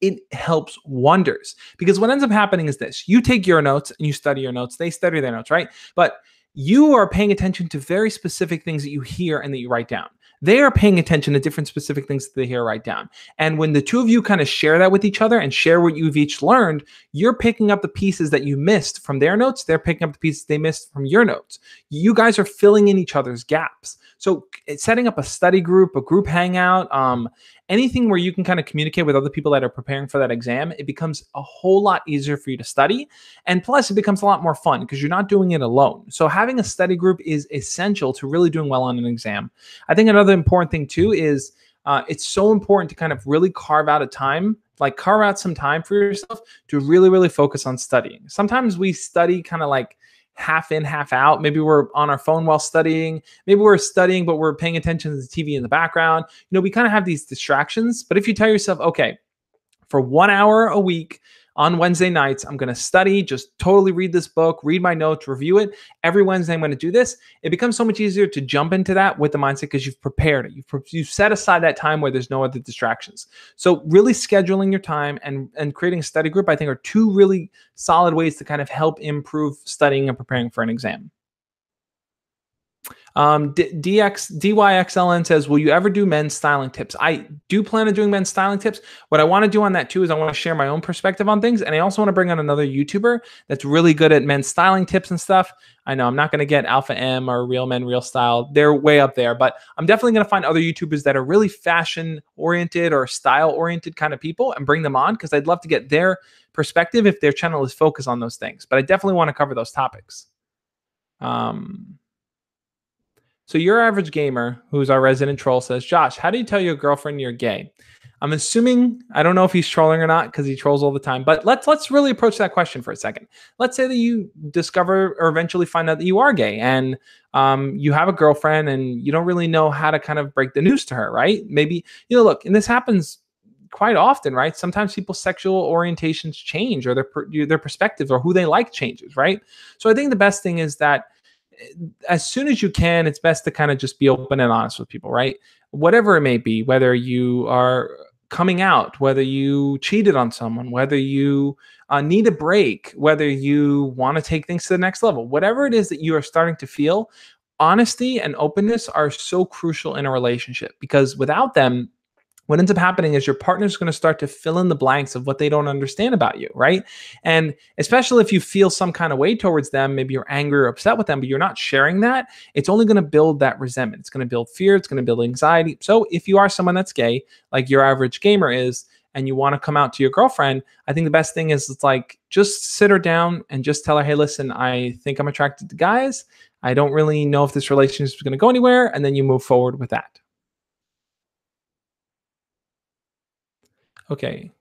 S1: it helps wonders. Because what ends up happening is this: you take your notes and you study your notes, they study their notes, right? But you are paying attention to very specific things that you hear and that you write down. They are paying attention to different specific things that they hear, write down. And when the two of you kind of share that with each other and share what you've each learned, you're picking up the pieces that you missed from their notes. They're picking up the pieces they missed from your notes. You guys are filling in each other's gaps. So setting up a study group, a group hangout, anything where you can kind of communicate with other people that are preparing for that exam, it becomes a whole lot easier for you to study. And plus, it becomes a lot more fun because you're not doing it alone. So having a study group is essential to really doing well on an exam. I think another important thing too is it's so important to kind of really carve out some time for yourself to really, really focus on studying. Sometimes we study kind of like half in, half out. Maybe we're on our phone while studying. Maybe we're studying, but we're paying attention to the TV in the background. We kind of have these distractions. But if you tell yourself, okay, for 1 hour a week on Wednesday nights, I'm going to study, just totally read this book, read my notes, review it. Every Wednesday, I'm going to do this. It becomes so much easier to jump into that with the mindset because you've prepared it. You've set aside that time where there's no other distractions. So really scheduling your time and creating a study group, I think, are two really solid ways to kind of help improve studying and preparing for an exam. DYXLN says, will you ever do men's styling tips? I do plan on doing men's styling tips. What I want to do on that too is I want to share my own perspective on things. And I also want to bring on another YouTuber that's really good at men's styling tips and stuff. I know I'm not going to get Alpha M or Real Men, Real Style. They're way up there, but I'm definitely going to find other YouTubers that are really fashion oriented or style oriented kind of people and bring them on because I'd love to get their perspective if their channel is focused on those things. But I definitely want to cover those topics. So your average gamer, who's our resident troll, says, Josh, how do you tell your girlfriend you're gay? I'm assuming, I don't know if he's trolling or not because he trolls all the time, but let's really approach that question for a second. Let's say that you discover or eventually find out that you are gay, and you have a girlfriend and you don't really know how to kind of break the news to her, right? Maybe, look, and this happens quite often, right? Sometimes people's sexual orientations change, or their perspective or who they like changes, right? So I think the best thing is that as soon as you can, it's best to kind of just be open and honest with people, right? Whatever it may be, whether you are coming out, whether you cheated on someone, whether you need a break, whether you want to take things to the next level, whatever it is that you are starting to feel, honesty and openness are so crucial in a relationship, because without them, what ends up happening is your partner's going to start to fill in the blanks of what they don't understand about you, right? And especially if you feel some kind of way towards them, maybe you're angry or upset with them, but you're not sharing that, it's only going to build that resentment. It's going to build fear. It's going to build anxiety. So if you are someone that's gay, like your average gamer is, and you want to come out to your girlfriend, I think the best thing is it's like, just sit her down and just tell her, hey, listen, I think I'm attracted to guys. I don't really know if this relationship is going to go anywhere. And then you move forward with that. Okay.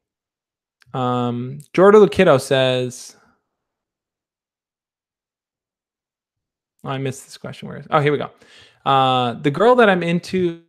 S1: Jordan the Kiddo says, oh, I missed this question. Where is? Oh, here we go. The girl that I'm into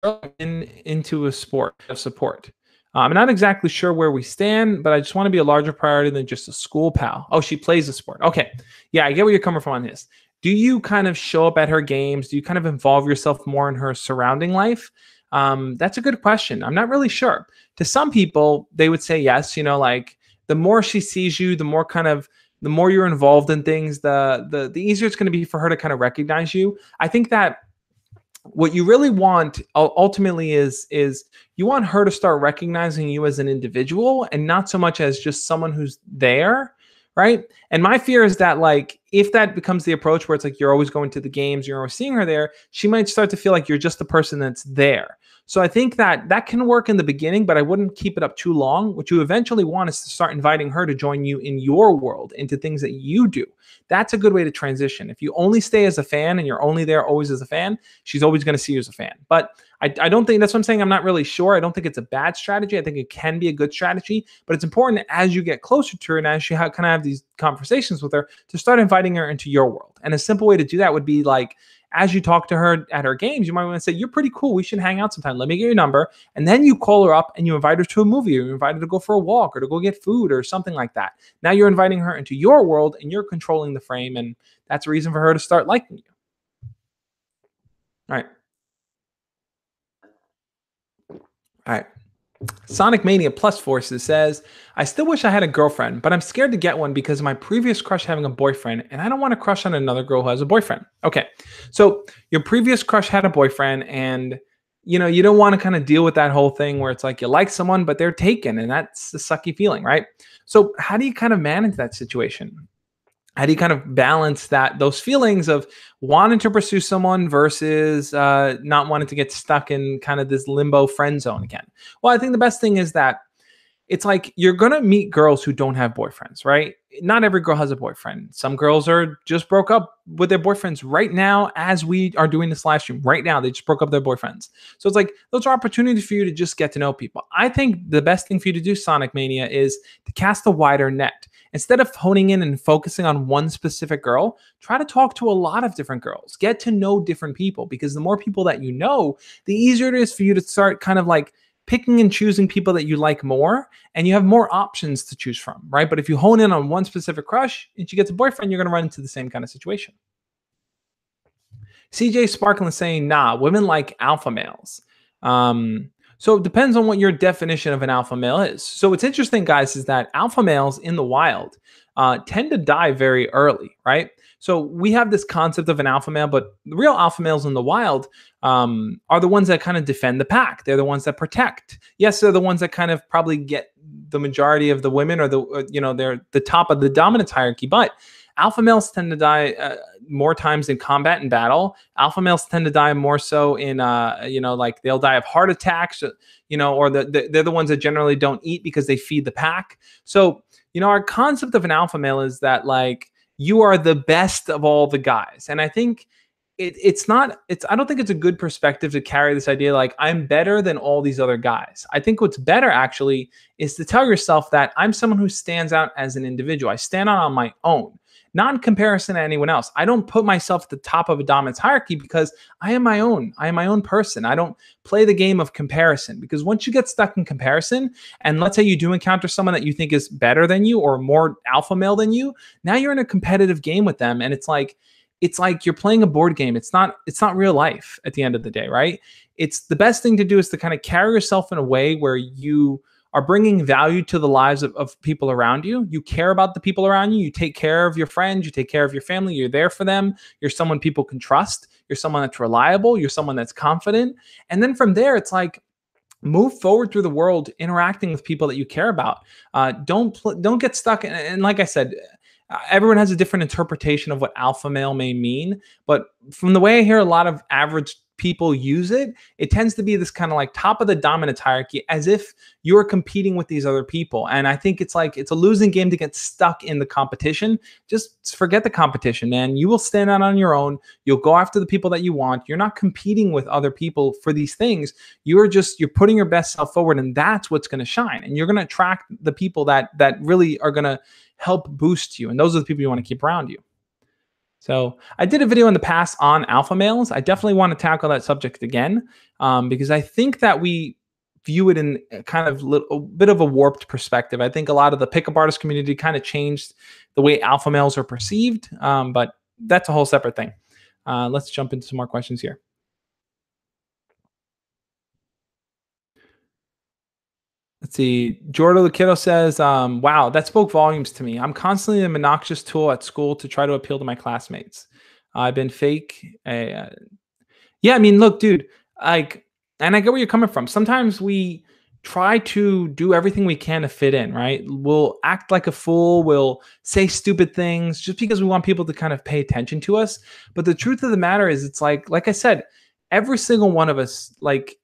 S1: a sport of support. I'm not exactly sure where we stand, but I just want to be a larger priority than just a school pal. Oh, she plays a sport. Okay. Yeah, I get where you're coming from on this. Do you kind of show up at her games? Do you kind of involve yourself more in her surrounding life? That's a good question. I'm not really sure. To some people, they would say yes. Like the more she sees you, the more you're involved in things, the easier it's going to be for her to kind of recognize you. I think that what you really want ultimately is you want her to start recognizing you as an individual and not so much as just someone who's there, right? And my fear is that, like, if that becomes the approach where it's like you're always going to the games, you're always seeing her there, she might start to feel like you're just the person that's there. So I think that can work in the beginning, but I wouldn't keep it up too long. What you eventually want is to start inviting her to join you in your world, into things that you do. That's a good way to transition. If you only stay as a fan and you're only there always as a fan, she's always going to see you as a fan. But I don't think, that's what I'm saying, I'm not really sure. I don't think it's a bad strategy. I think it can be a good strategy, but it's important as you get closer to her and as you kind of have these conversations with her to start inviting her into your world. And a simple way to do that would be, like, as you talk to her at her games, you might want to say, you're pretty cool, we should hang out sometime. Let me get your number. And then you call her up and you invite her to a movie, or you invite her to go for a walk or to go get food or something like that. Now you're inviting her into your world and you're controlling the frame. And that's a reason for her to start liking you. All right. All right. Sonic Mania Plus Forces says, I still wish I had a girlfriend, but I'm scared to get one because of my previous crush having a boyfriend, and I don't want to crush on another girl who has a boyfriend. Okay, so your previous crush had a boyfriend, and you don't want to kind of deal with that whole thing where it's like you like someone, but they're taken, and that's a sucky feeling, right? So how do you kind of manage that situation? How do you kind of balance those feelings of wanting to pursue someone versus not wanting to get stuck in kind of this limbo friend zone again? Well, I think the best thing is that it's like you're going to meet girls who don't have boyfriends, right? Not every girl has a boyfriend. Some girls are just broke up with their boyfriends right now as we are doing this live stream. Right now, they just broke up their boyfriends. So it's like those are opportunities for you to just get to know people. I think the best thing for you to do, Sonic Mania, is to cast a wider net. Instead of honing in and focusing on one specific girl, try to talk to a lot of different girls. Get to know different people, because the more people that you know, the easier it is for you to start kind of like picking and choosing people that you like more, and you have more options to choose from, right? But if you hone in on one specific crush and she gets a boyfriend, you're going to run into the same kind of situation. CJ Sparkling saying, nah, women like alpha males. So it depends on what your definition of an alpha male is. So what's interesting, guys, is that alpha males in the wild tend to die very early, right? So we have this concept of an alpha male, but the real alpha males in the wild are the ones that kind of defend the pack. They're the ones that protect. Yes, they're the ones that kind of probably get the majority of the women, or they're the top of the dominance hierarchy. But alpha males tend to die more times in combat and battle. Alpha males tend to die more so in, like they'll die of heart attacks, or they're the ones that generally don't eat because they feed the pack. So, our concept of an alpha male is that, like, you are the best of all the guys. And I think I don't think it's a good perspective to carry this idea like I'm better than all these other guys. I think what's better actually is to tell yourself that I'm someone who stands out as an individual. I stand out on my own, not in comparison to anyone else. I don't put myself at the top of a dominance hierarchy because I am my own. I am my own person. I don't play the game of comparison, because once you get stuck in comparison, and let's say you do encounter someone that you think is better than you or more alpha male than you, now you're in a competitive game with them, and it's like you're playing a board game. It's not real life at the end of the day, right? It's the best thing to do is to kind of carry yourself in a way where you are bringing value to the lives of people around you. You care about the people around you. You take care of your friends. You take care of your family. You're there for them. You're someone people can trust. You're someone that's reliable. You're someone that's confident. And then from there, it's like, move forward through the world, interacting with people that you care about. Don't get stuck. And like I said, everyone has a different interpretation of what alpha male may mean, but from the way I hear a lot of average people use it, it tends to be this kind of like top of the dominance hierarchy, as if you're competing with these other people. And I think it's like, it's a losing game to get stuck in the competition. Just forget the competition, man. You will stand out on your own. You'll go after the people that you want. You're not competing with other people for these things. You're putting your best self forward, and that's what's going to shine. And you're going to attract the people that really are going to help boost you. And those are the people you want to keep around you. So I did a video in the past on alpha males. I definitely want to tackle that subject again, because I think that we view it in kind of a bit of a warped perspective. I think a lot of the pickup artist community kind of changed the way alpha males are perceived, but that's a whole separate thing. Let's jump into some more questions here. Let's see. Jordan the Kiddo says, wow, that spoke volumes to me. I'm constantly an obnoxious tool at school to try to appeal to my classmates. I've been fake. Yeah, I mean, look, dude, like, and I get where you're coming from. Sometimes we try to do everything we can to fit in, right? We'll act like a fool. We'll say stupid things just because we want people to kind of pay attention to us. But the truth of the matter is, it's like I said, every single one of us, like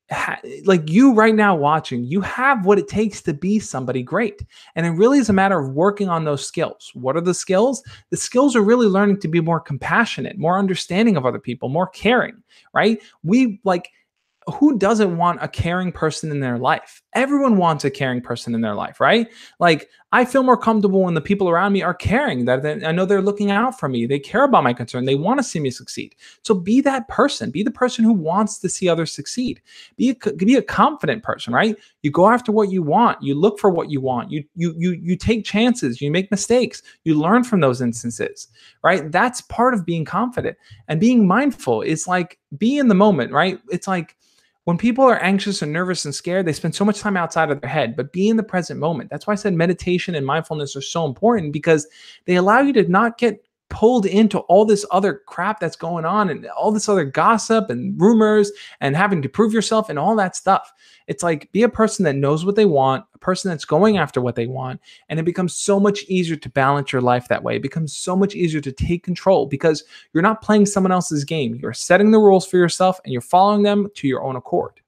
S1: you right now watching, you have what it takes to be somebody great. And it really is a matter of working on those skills. What are the skills? The skills are really learning to be more compassionate, more understanding of other people, more caring, right? Who doesn't want a caring person in their life? Everyone wants a caring person in their life, right? Like, I feel more comfortable when the people around me are caring, that I know they're looking out for me. They care about my concern. They want to see me succeed. So be that person. Be the person who wants to see others succeed. Be a confident person, right? You go after what you want. You look for what you want. You take chances. You make mistakes. You learn from those instances, right? That's part of being confident. And being mindful is like, be in the moment, right? It's like, when people are anxious and nervous and scared, they spend so much time outside of their head, but be in the present moment. That's why I said meditation and mindfulness are so important, because they allow you to not get pulled into all this other crap that's going on and all this other gossip and rumors and having to prove yourself and all that stuff. It's like, be a person that knows what they want, a person that's going after what they want. And it becomes so much easier to balance your life that way. It becomes so much easier to take control because you're not playing someone else's game. You're setting the rules for yourself and you're following them to your own accord.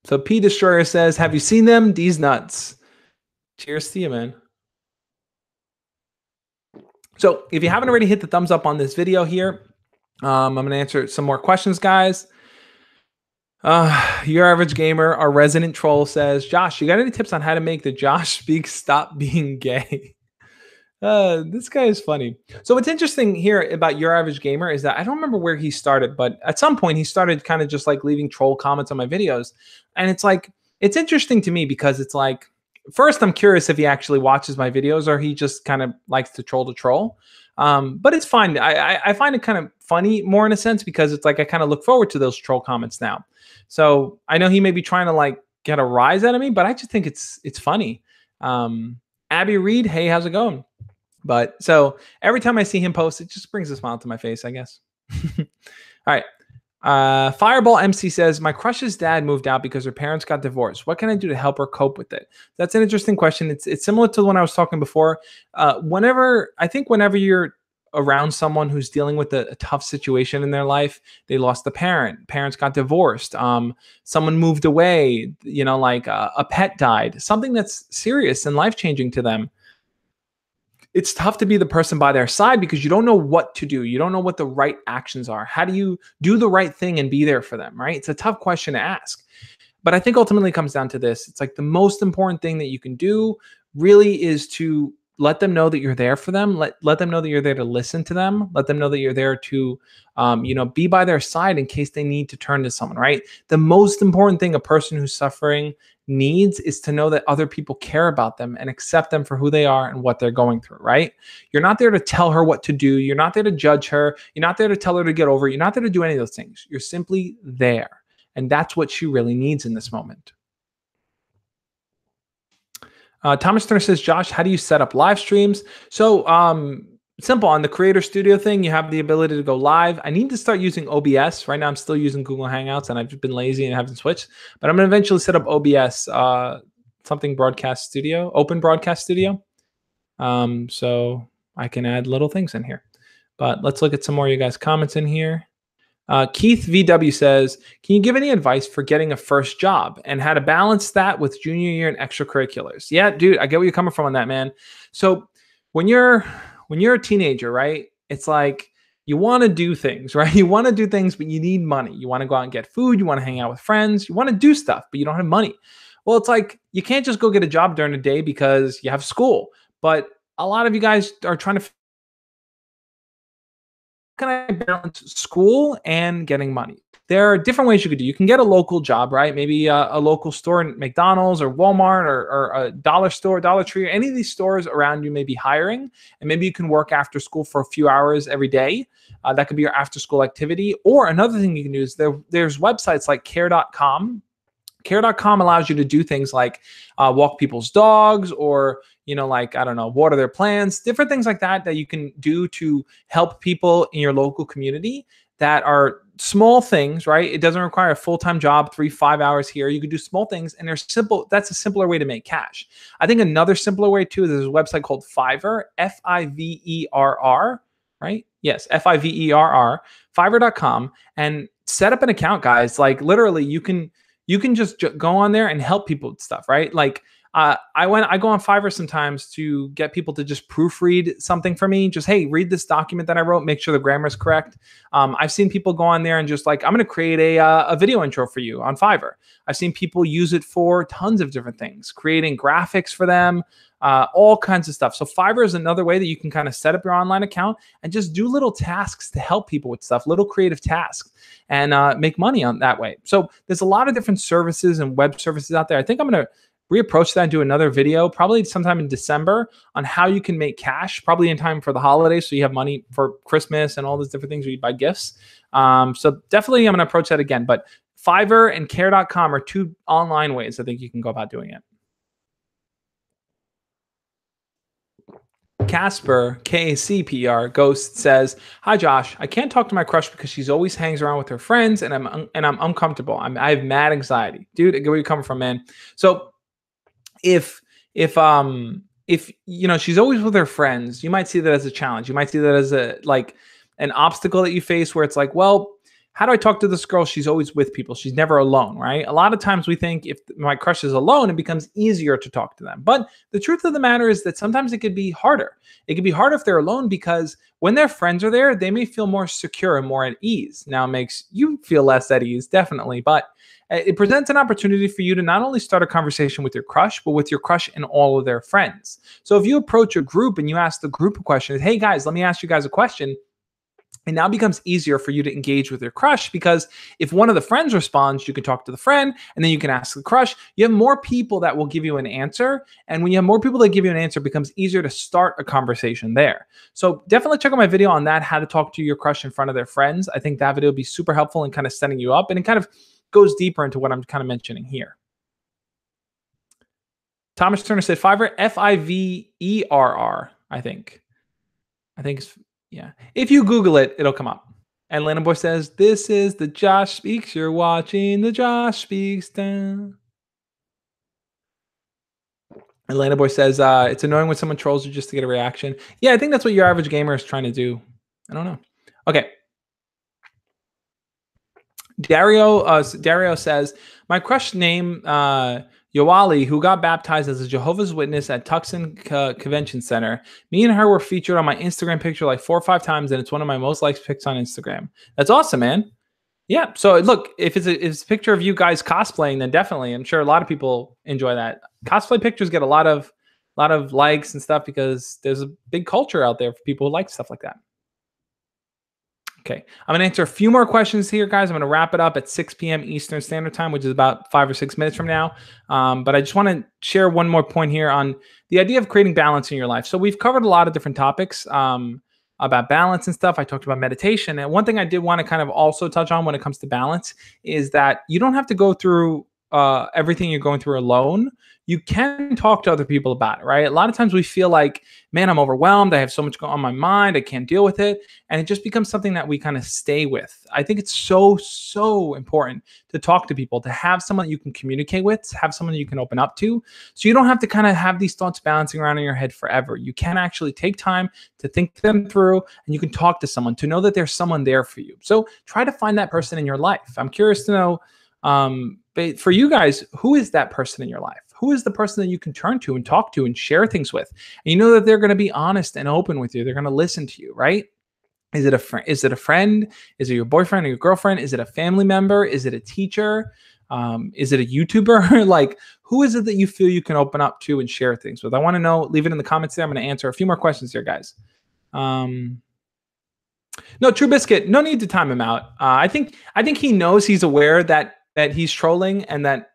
S1: So P Destroyer says, have you seen them? These nuts. Cheers to you, man. So if you haven't already hit the thumbs up on this video here, I'm going to answer some more questions, guys. Your average gamer, our resident troll, says, Josh, you got any tips on how to make the Josh Speaks stop being gay? This guy is funny. So what's interesting here about Your Average Gamer is that I don't remember where he started, but at some point he started kind of just like leaving troll comments on my videos. And it's like, it's interesting to me because it's like, first, I'm curious if he actually watches my videos or he just kind of likes to troll. But it's fine. I find it kind of funny more in a sense because it's like I kind of look forward to those troll comments now. So I know he may be trying to like get a rise out of me, but I just think it's funny. Abby Reed, hey, how's it going? But so every time I see him post, it just brings a smile to my face, I guess. All right. Fireball MC says, my crush's dad moved out because her parents got divorced. What can I do to help her cope with it? That's an interesting question. It's similar to the one I was talking before. Whenever you're around someone who's dealing with a tough situation in their life, they lost a parents got divorced, someone moved away, like a pet died, something that's serious and life-changing to them. it's tough to be the person by their side because you don't know what to do. You don't know what the right actions are. How do you do the right thing and be there for them, right? It's a tough question to ask. But I think ultimately it comes down to this. It's like the most important thing that you can do really is to let them know that you're there for them. Let them know that you're there to listen to them. Let them know that you're there to, be by their side in case they need to turn to someone, right? The most important thing a person who's suffering needs is to know that other people care about them and accept them for who they are and what they're going through, right? You're not there to tell her what to do. You're not there to judge her. You're not there to tell her to get over it. You're not there to do any of those things. You're simply there. And that's what she really needs in this moment. Thomas Turner says, Josh, how do you set up live streams? So simple. On the Creator Studio thing, you have the ability to go live. I need to start using OBS. Right now, I'm still using Google Hangouts, and I've just been lazy and haven't switched. But I'm going to eventually set up OBS, something Broadcast Studio, Open Broadcast Studio. So I can add little things in here. But let's look at some more of you guys' comments in here. Keith VW says, can you give any advice for getting a first job and how to balance that with junior year and extracurriculars? Yeah, dude, I get where you're coming from on that, man. So when you're a teenager, right, it's like you want to do things, right? You want to do things, but you need money. You want to go out and get food. You want to hang out with friends. You want to do stuff, but you don't have money. Well, it's like you can't just go get a job during the day because you have school. But a lot of you guys are trying to can I balance school and getting money? There are different ways you could do. You can get a local job, right? Maybe a local store in McDonald's or Walmart or a dollar store, Dollar Tree, or any of these stores around you may be hiring. And maybe you can work after school for a few hours every day. That could be your after school activity. Or another thing you can do is there's websites like care.com. Care.com allows you to do things like walk people's dogs or, water their plants, different things like that you can do to help people in your local community that are small things, right? It doesn't require a full-time job, 3-5 hours here. You can do small things and they're simple. That's a simpler way to make cash. I think another simpler way too is there's a website called Fiverr, Fiverr, right? Yes, Fiverr, Fiverr.com, and set up an account, guys. Like literally you can just go on there and help people with stuff, right? Like I go on Fiverr sometimes to get people to just proofread something for me. Just, hey, read this document that I wrote, make sure the grammar is correct. I've seen people go on there and just like, I'm going to create a video intro for you on Fiverr. I've seen people use it for tons of different things, creating graphics for them, all kinds of stuff. So Fiverr is another way that you can kind of set up your online account and just do little tasks to help people with stuff, little creative tasks, and make money on that way. So there's a lot of different services and web services out there. I think I'm going to reapproach that and do another video probably sometime in December on how you can make cash, probably in time for the holidays, so you have money for Christmas and all those different things where you buy gifts. So definitely I'm going to approach that again. But Fiverr and care.com are two online ways I think you can go about doing it. Casper, KACPR, Ghost says, hi, Josh. I can't talk to my crush because she's always hangs around with her friends and I'm uncomfortable. I have mad anxiety. Dude, I get where you're coming from, man. So if she's always with her friends, you might see that as a challenge. You might see that as an obstacle that you face where it's like, well, how do I talk to this girl? She's always with people. She's never alone, right? A lot of times we think if my crush is alone, it becomes easier to talk to them. But the truth of the matter is that sometimes it could be harder. It could be harder if they're alone because when their friends are there, they may feel more secure and more at ease. Now it makes you feel less at ease, definitely. But it presents an opportunity for you to not only start a conversation with your crush, but with your crush and all of their friends. So if you approach a group and you ask the group a question, hey guys, let me ask you guys a question. It now becomes easier for you to engage with your crush because if one of the friends responds, you can talk to the friend and then you can ask the crush. You have more people that will give you an answer. And when you have more people that give you an answer, it becomes easier to start a conversation there. So definitely check out my video on that, how to talk to your crush in front of their friends. I think that video will be super helpful in kind of setting you up, and it kind of goes deeper into what I'm kind of mentioning here. Thomas Turner said Fiverr, Fiverr, I think it's, yeah. If you Google it, it'll come up. And Lana Boy says, this is the Josh Speaks. You're watching the Josh Speaks. Down. And Lana Boy says, it's annoying when someone trolls you just to get a reaction. Yeah, I think that's what your average gamer is trying to do. I don't know. Okay. Dario says, my crush name Yoali, who got baptized as a Jehovah's Witness at Tucson Convention Center. Me and her were featured on my Instagram picture like 4 or 5 times, and it's one of my most liked pics on Instagram. That's awesome, man. Yeah. So look, if it's a picture of you guys cosplaying, then definitely, I'm sure a lot of people enjoy that. Cosplay pictures get a lot of likes and stuff because there's a big culture out there for people who like stuff like that. Okay, I'm going to answer a few more questions here, guys. I'm going to wrap it up at 6 p.m. Eastern Standard Time, which is about 5 or 6 minutes from now. But I just want to share one more point here on the idea of creating balance in your life. So we've covered a lot of different topics about balance and stuff. I talked about meditation. And one thing I did want to kind of also touch on when it comes to balance is that you don't have to go through everything you're going through alone. You can talk to other people about it, right? A lot of times we feel like, man, I'm overwhelmed. I have so much on my mind. I can't deal with it. And it just becomes something that we kind of stay with. I think it's so important to talk to people, to have someone you can communicate with, to have someone you can open up to. So you don't have to kind of have these thoughts bouncing around in your head forever. You can actually take time to think them through, and you can talk to someone to know that there's someone there for you. So try to find that person in your life. I'm curious to know, but for you guys, who is that person in your life? Who is the person that you can turn to and talk to and share things with? And you know that they're going to be honest and open with you. They're going to listen to you, right? Is it a friend? Is it a friend? Is it your boyfriend or your girlfriend? Is it a family member? Is it a teacher? Is it a YouTuber? Like, who is it that you feel you can open up to and share things with? I want to know. Leave it in the comments there. I'm going to answer a few more questions here, guys. No, True Biscuit, no need to time him out. I think he knows, he's aware that he's trolling, and that,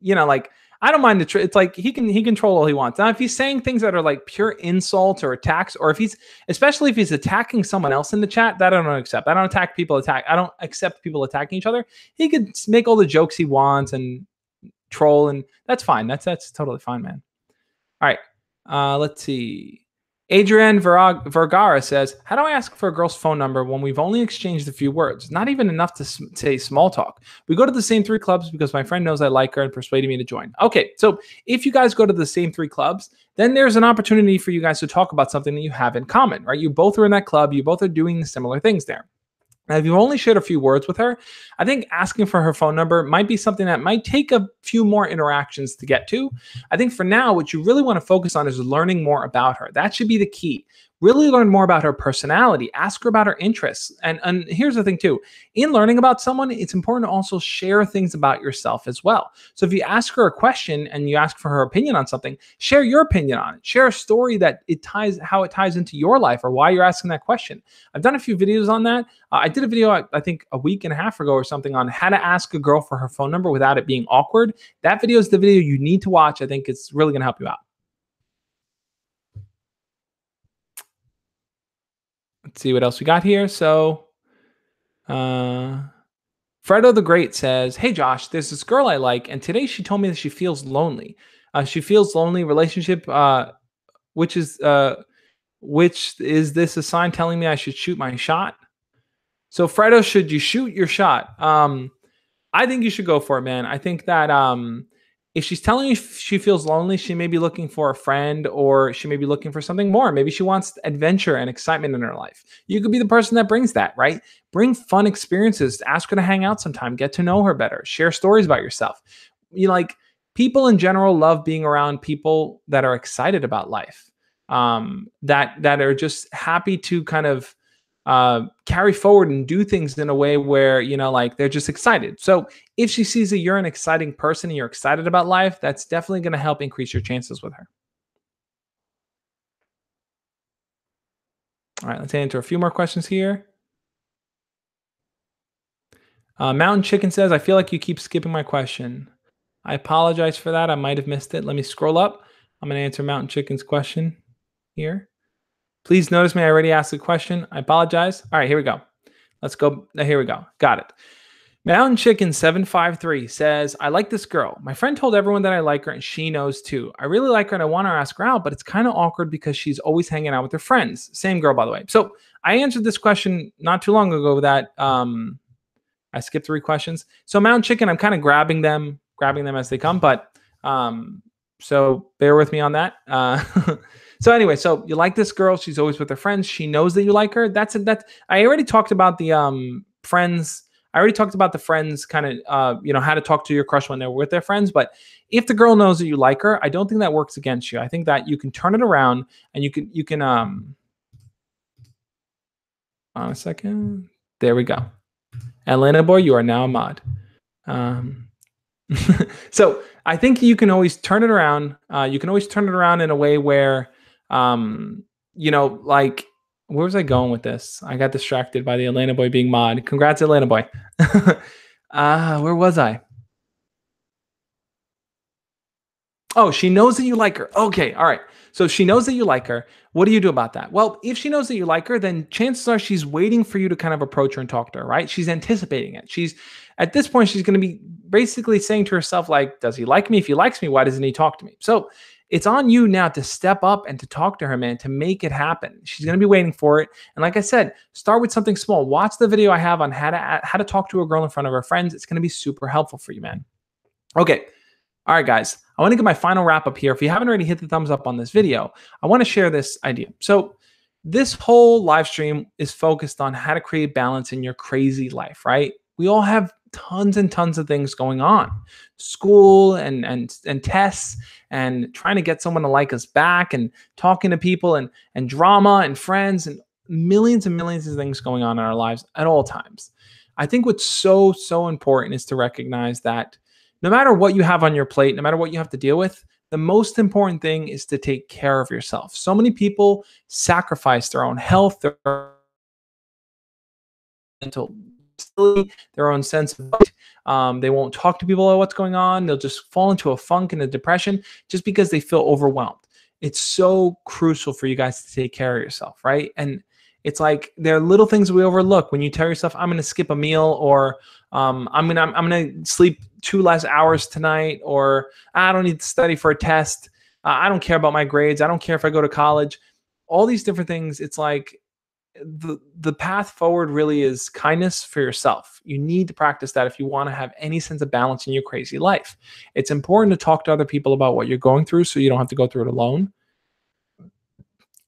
S1: you know, like, I don't mind it's like he can troll all he wants. Now, if he's saying things that are like pure insults or attacks, or especially if he's attacking someone else in the chat, that I don't accept. I don't accept people attacking each other. He could make all the jokes he wants and troll, and that's fine. That's totally fine, man. All right. Let's see. Adrienne Vergara says, how do I ask for a girl's phone number when we've only exchanged a few words? Not even enough to say small talk. We go to the same 3 clubs because my friend knows I like her and persuaded me to join. Okay, so if you guys go to the same 3 clubs, then there's an opportunity for you guys to talk about something that you have in common, right? You both are in that club. You both are doing similar things there. Now, if you've only shared a few words with her, I think asking for her phone number might be something that might take a few more interactions to get to. I think for now, what you really want to focus on is learning more about her. That should be the key. Really learn more about her personality. Ask her about her interests. And here's the thing too. In learning about someone, it's important to also share things about yourself as well. So if you ask her a question and you ask for her opinion on something, share your opinion on it. Share a story that how it ties into your life or why you're asking that question. I've done a few videos on that. I did a video, I think a week and a half ago or something, on how to ask a girl for her phone number without it being awkward. That video is the video you need to watch. I think it's really going to help you out. Let's see what else we got here. So, Fredo the Great says, hey, Josh, there's this girl I like, and today she told me that she feels lonely. She feels lonely relationship, which is this a sign telling me I should shoot my shot? So, Fredo, should you shoot your shot? I think you should go for it, man. I think that if she's telling you she feels lonely, she may be looking for a friend, or she may be looking for something more. Maybe she wants adventure and excitement in her life. You could be the person that brings that, right? Bring fun experiences. Ask her to hang out sometime. Get to know her better. Share stories about yourself. People in general love being around people that are excited about life, that are just happy to kind of carry forward and do things in a way where, they're just excited. So if she sees that you're an exciting person and you're excited about life, that's definitely going to help increase your chances with her. All right, let's answer a few more questions here. Mountain Chicken says, I feel like you keep skipping my question. I apologize for that. I might have missed it. Let me scroll up. I'm going to answer Mountain Chicken's question here. Please notice me. I already asked a question. I apologize. All right, here we go. Let's go. Here we go. Got it. Mountain Chicken 753 says, I like this girl. My friend told everyone that I like her, and she knows too. I really like her and I want to ask her out, but it's kind of awkward because she's always hanging out with her friends. Same girl, by the way. So I answered this question not too long ago that I skipped 3 questions. So Mountain Chicken, I'm kind of grabbing them as they come, but so bear with me on that. So anyway, so you like this girl. She's always with her friends. She knows that you like her. I already talked about the friends. I already talked about the friends kind of, how to talk to your crush when they're with their friends. But if the girl knows that you like her, I don't think that works against you. I think that you can turn it around and you can, on a second. There we go. Atlanta boy, you are now a mod. So I think you can always turn it around. You can always turn it around in a way where, like, where was I going with this? I got distracted by the Atlanta boy being mod. Congrats, Atlanta boy. Where was I? Oh, she knows that you like her. Okay, all right. So she knows that you like her. What do you do about that? Well, if she knows that you like her, then chances are she's waiting for you to kind of approach her and talk to her, right? She's anticipating it. At this point, she's going to be basically saying to herself, like, does he like me? If he likes me, why doesn't he talk to me? So it's on you now to step up and to talk to her, man, to make it happen. She's going to be waiting for it. And like I said, start with something small. Watch the video I have on how to talk to a girl in front of her friends. It's going to be super helpful for you, man. Okay. All right, guys, I want to get my final wrap up here. If you haven't already hit the thumbs up on this video, I want to share this idea. So this whole live stream is focused on how to create balance in your crazy life, right? We all have tons and tons of things going on. School and tests and trying to get someone to like us back and talking to people and drama and friends and millions of things going on in our lives at all times. I think what's so important is to recognize that no matter what you have on your plate, no matter what you have to deal with, the most important thing is to take care of yourself. So many people sacrifice their own health, their mental stability, their own sense of they won't talk to people about what's going on. They'll just fall into a funk and a depression just because they feel overwhelmed. It's so crucial for you guys to take care of yourself, right? And it's like there are little things we overlook when you tell yourself, I'm going to skip a meal, or I'm gonna sleep 2 less hours tonight, or I don't need to study for a test. I don't care about my grades. I don't care if I go to college. All these different things. It's like the path forward really is kindness for yourself. You need to practice that if you want to have any sense of balance in your crazy life. It's important to talk to other people about what you're going through so you don't have to go through it alone.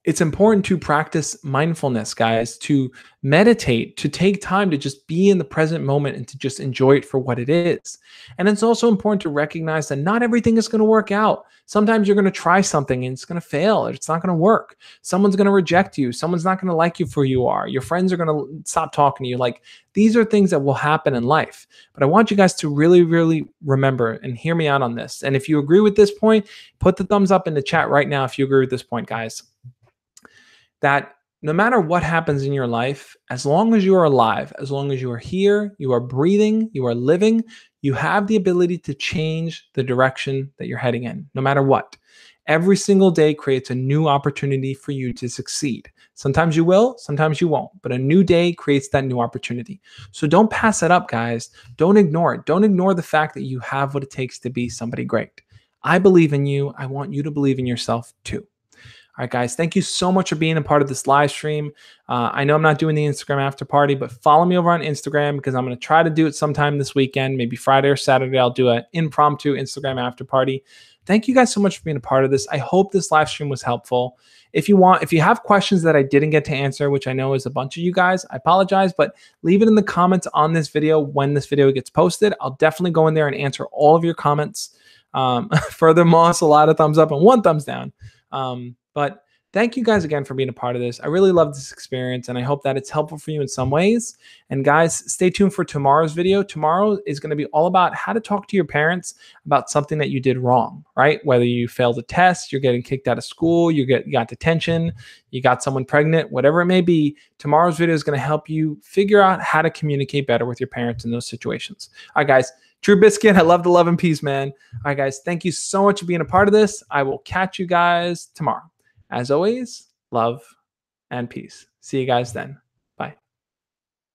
S1: It's important to practice mindfulness, guys, to meditate, to take time to just be in the present moment and to just enjoy it for what it is. And it's also important to recognize that not everything is going to work out. Sometimes you're going to try something and it's going to fail, or it's not going to work. Someone's going to reject you. Someone's not going to like you for who you are. Your friends are going to stop talking to you. Like, these are things that will happen in life. But I want you guys to really, really remember and hear me out on this. And if you agree with this point, put the thumbs up in the chat right now if you agree with this point, guys. That no matter what happens in your life, as long as you are alive, as long as you are here, you are breathing, you are living, you have the ability to change the direction that you're heading in, no matter what. Every single day creates a new opportunity for you to succeed. Sometimes you will, sometimes you won't, but a new day creates that new opportunity. So don't pass it up, guys. Don't ignore it. Don't ignore the fact that you have what it takes to be somebody great. I believe in you. I want you to believe in yourself too. All right, guys, thank you so much for being a part of this live stream. I know I'm not doing the Instagram after party, but follow me over on Instagram because I'm going to try to do it sometime this weekend, maybe Friday or Saturday. I'll do an impromptu Instagram after party. Thank you guys so much for being a part of this. I hope this live stream was helpful. If you have questions that I didn't get to answer, which I know is a bunch of you guys, I apologize, but leave it in the comments on this video when this video gets posted. I'll definitely go in there and answer all of your comments. Furthermore, a lot of thumbs up and 1 thumbs down. But thank you guys again for being a part of this. I really love this experience, and I hope that it's helpful for you in some ways. And guys, stay tuned for tomorrow's video. Tomorrow is going to be all about how to talk to your parents about something that you did wrong, right? Whether you failed a test, you're getting kicked out of school, you got detention, you got someone pregnant, whatever it may be. Tomorrow's video is going to help you figure out how to communicate better with your parents in those situations. All right, guys. True Biscuit, I love the love and peace, man. All right, guys. Thank you so much for being a part of this. I will catch you guys tomorrow. As always, love and peace. See you guys then.